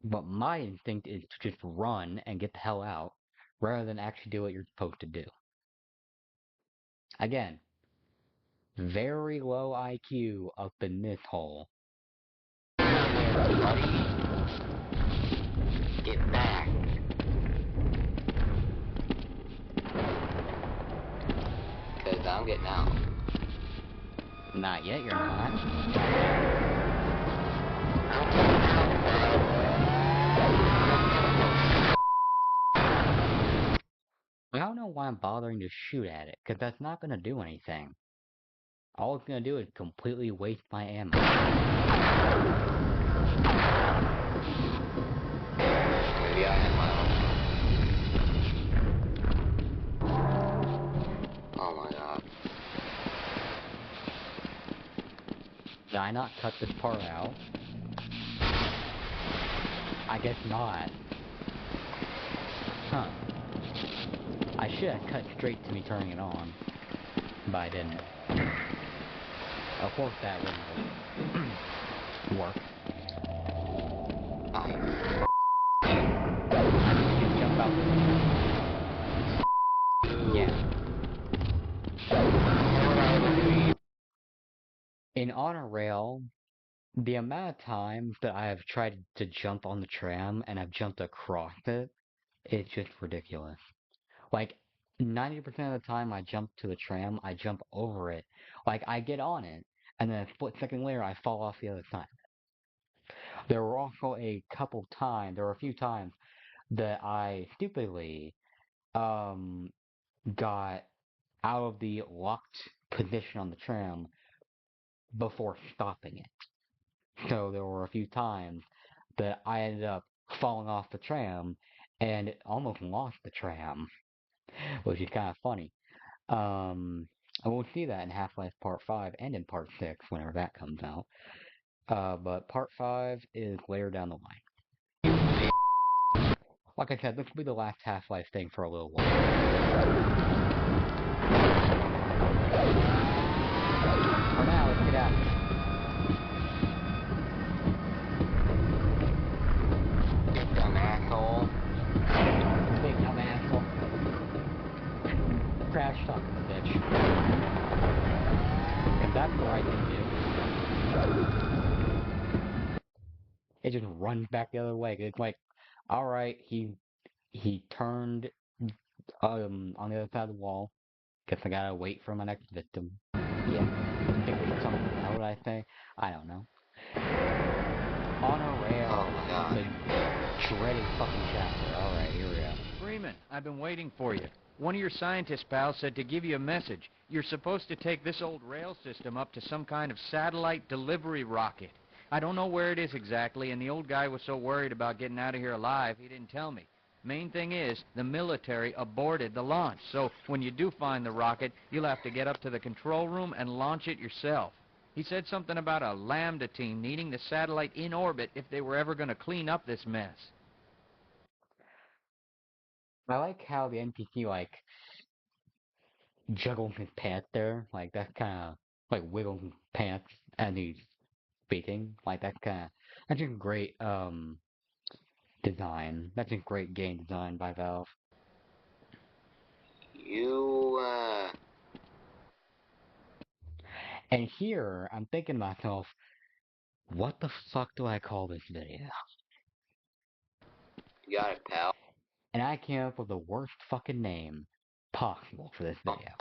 but my instinct is to just run and get the hell out, rather than actually do what you're supposed to do. Again, very low IQ up in this hole. Buddy. Get back. Because I'm getting out. Not yet, you're not. I don't know why I'm bothering to shoot at it, because that's not going to do anything. All it's going to do is completely waste my ammo. Maybe I have my own. Oh my god. Did I not cut this part out? I guess not. Huh. I should have cut straight to me turning it on, but I didn't. Of course that wouldn't work. I need to jump out the window. Yeah. In Honor Rail, the amount of times that I have tried to jump on the tram and I've jumped across it, it's just ridiculous. Like, 90% of the time I jump to the tram, I jump over it. Like, I get on it, and then a split second later, I fall off the other side. There were a few times that I stupidly, got out of the locked position on the tram before stopping it. So there were a few times that I ended up falling off the tram and almost lost the tram, which is kind of funny. And we'll see that in Half-Life Part 5 and in Part 6 whenever that comes out. But Part 5 is later down the line. Like I said, this will be the last Half-Life thing for a little while. For now, let's get out of here. You dumb asshole. Big dumb asshole. Crash talking, bitch. That's the right thing to do. It just runs back the other way. It's like, alright, he turned on the other side of the wall. Guess I gotta wait for my next victim. Yeah. Think of something. How would I say? I don't know. On a rail. Oh my god. The dreaded fucking chapter. Alright, here we go. Freeman, I've been waiting for you. One of your scientist pals said to give you a message. You're supposed to take this old rail system up to some kind of satellite delivery rocket. I don't know where it is exactly, and the old guy was so worried about getting out of here alive, he didn't tell me. Main thing is, the military aborted the launch, so when you do find the rocket, you'll have to get up to the control room and launch it yourself. He said something about a Lambda team needing the satellite in orbit if they were ever going to clean up this mess. I like how the NPC, like, juggles his pants there. Like, that's kinda, like, wiggles his pants as he's speaking. Like, that's just great, design. That's just great game design by Valve. And here, I'm thinking to myself, what the fuck do I call this video? You got it, pal. And I came up with the worst fucking name possible for this video.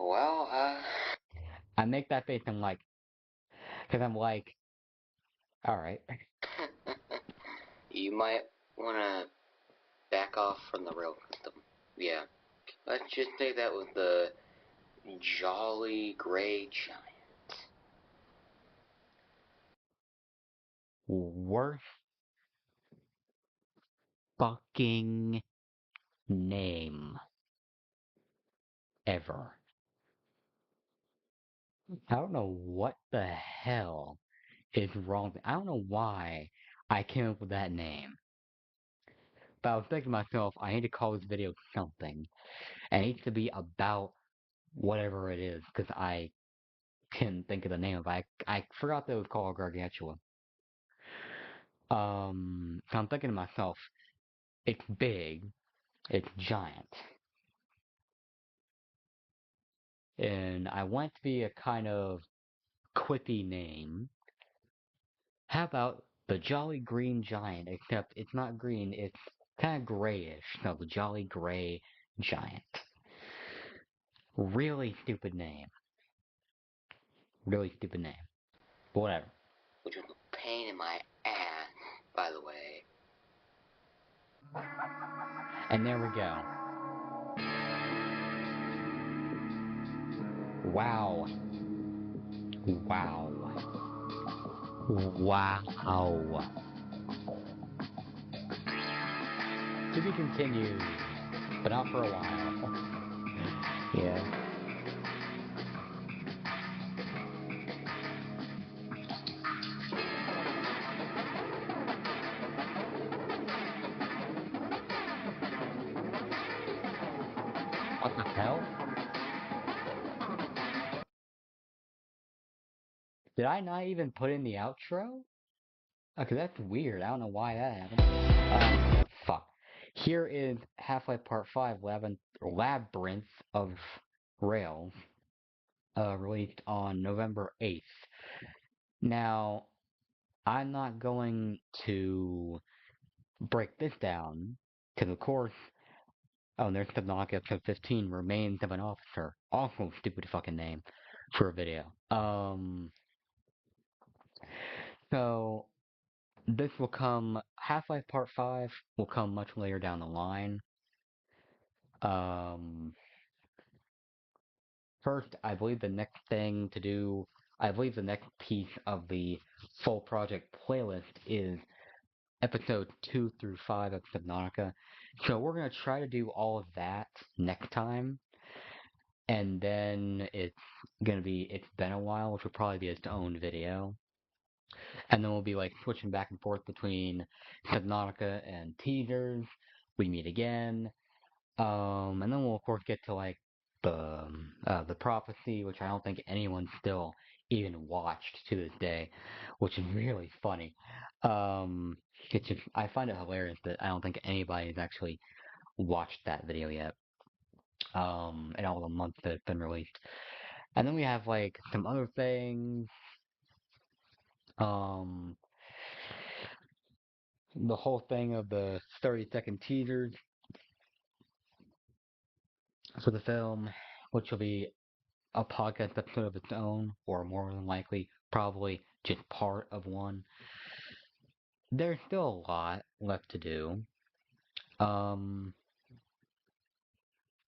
Well, I make that face and like, cause I'm like, alright. you might wanna back off from the rail system. Yeah. Let's just say that was the Jolly Gray Giant. Worst fucking name ever. I don't know what the hell is wrong. I don't know why I came up with that name. But I was thinking to myself, I need to call this video something. And it needs to be about whatever it is, because I couldn't think of the name of it. I forgot that it was called Gargantua. So I'm thinking to myself, it's big, it's giant. And I want it to be a kind of quippy name. How about the Jolly Green Giant, except it's not green, it's kind of grayish. So the Jolly Gray Giant. Really stupid name. Really stupid name. But whatever. Which was a pain in my ass, by the way. And there we go. Wow. Wow. Wow. To be continued, but not for a while. Yeah. What the hell? Did I not even put in the outro? Okay, that's weird. I don't know why that happened. Fuck. Here is Half-Life Part 5 Labyrinth of Rails, released on November 8th. Now, I'm not going to break this down, because of course, oh, and there's Subnautica episode 15, Remains of an Officer. Also stupid fucking name for a video. So, this will come, Half-Life Part 5 will come much later down the line. First, I believe the next thing to do, I believe the next piece of the full project playlist is episodes 2 through 5 of Subnautica. So we're going to try to do all of that next time. And then it's going to be It's Been a While, which will probably be its own video. And then we'll be like switching back and forth between Subnautica and teasers. We meet again. And then we'll of course get to like the prophecy, which I don't think anyone still even watched to this day, which is really funny. It's just I find it hilarious that I don't think anybody's actually watched that video yet. In all the months that it's been released. And then we have like some other things. Um, the whole thing of the 30-second teasers for the film, which will be a podcast episode of its own, or more than likely, probably just part of one. There's still a lot left to do. Um,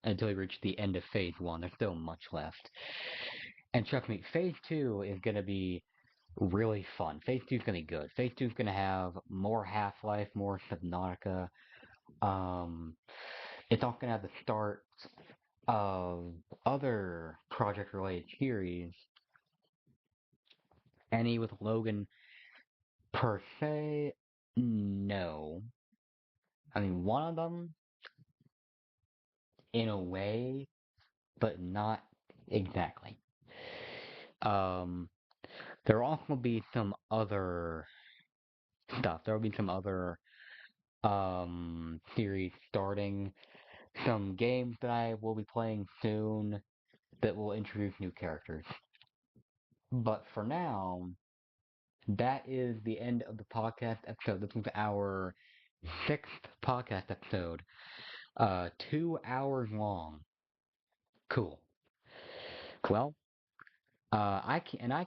until we reach the end of phase one, there's still much left. And trust me, phase two is gonna be really fun. Phase two is gonna be good. Phase two is gonna have more Half-Life, more Subnautica. Um, it's also gonna have the start of other project-related series. Any with Logan per se, no. I mean, one of them, in a way, but not exactly. Um, there will also be some other stuff. There will be some other series starting, some games that I will be playing soon that will introduce new characters. But for now, that is the end of the podcast episode. This was our sixth podcast episode. 2 hours long. Cool. Well, I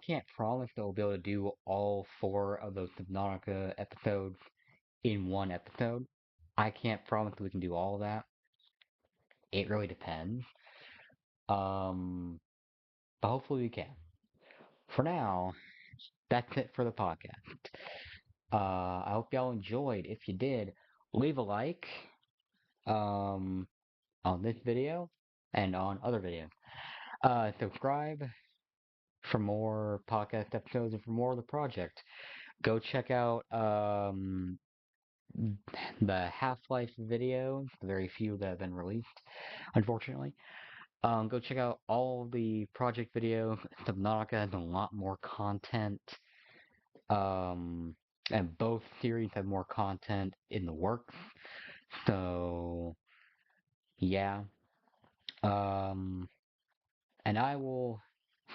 can't promise that we'll be able to do all 4 of those Subnautica episodes in one episode. I can't promise that we can do all of that. It really depends. But hopefully we can. For now, that's it for the podcast. I hope y'all enjoyed. If you did, leave a like on this video and on other videos. Subscribe for more podcast episodes and for more of the project. Go check out the Half-Life videos, the very few that have been released, unfortunately. Go check out all the project videos. Subnautica has a lot more content. And both series have more content in the works. So, yeah. And I will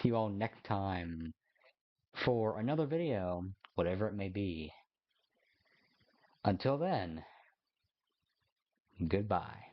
see you all next time for another video, whatever it may be. Until then, goodbye.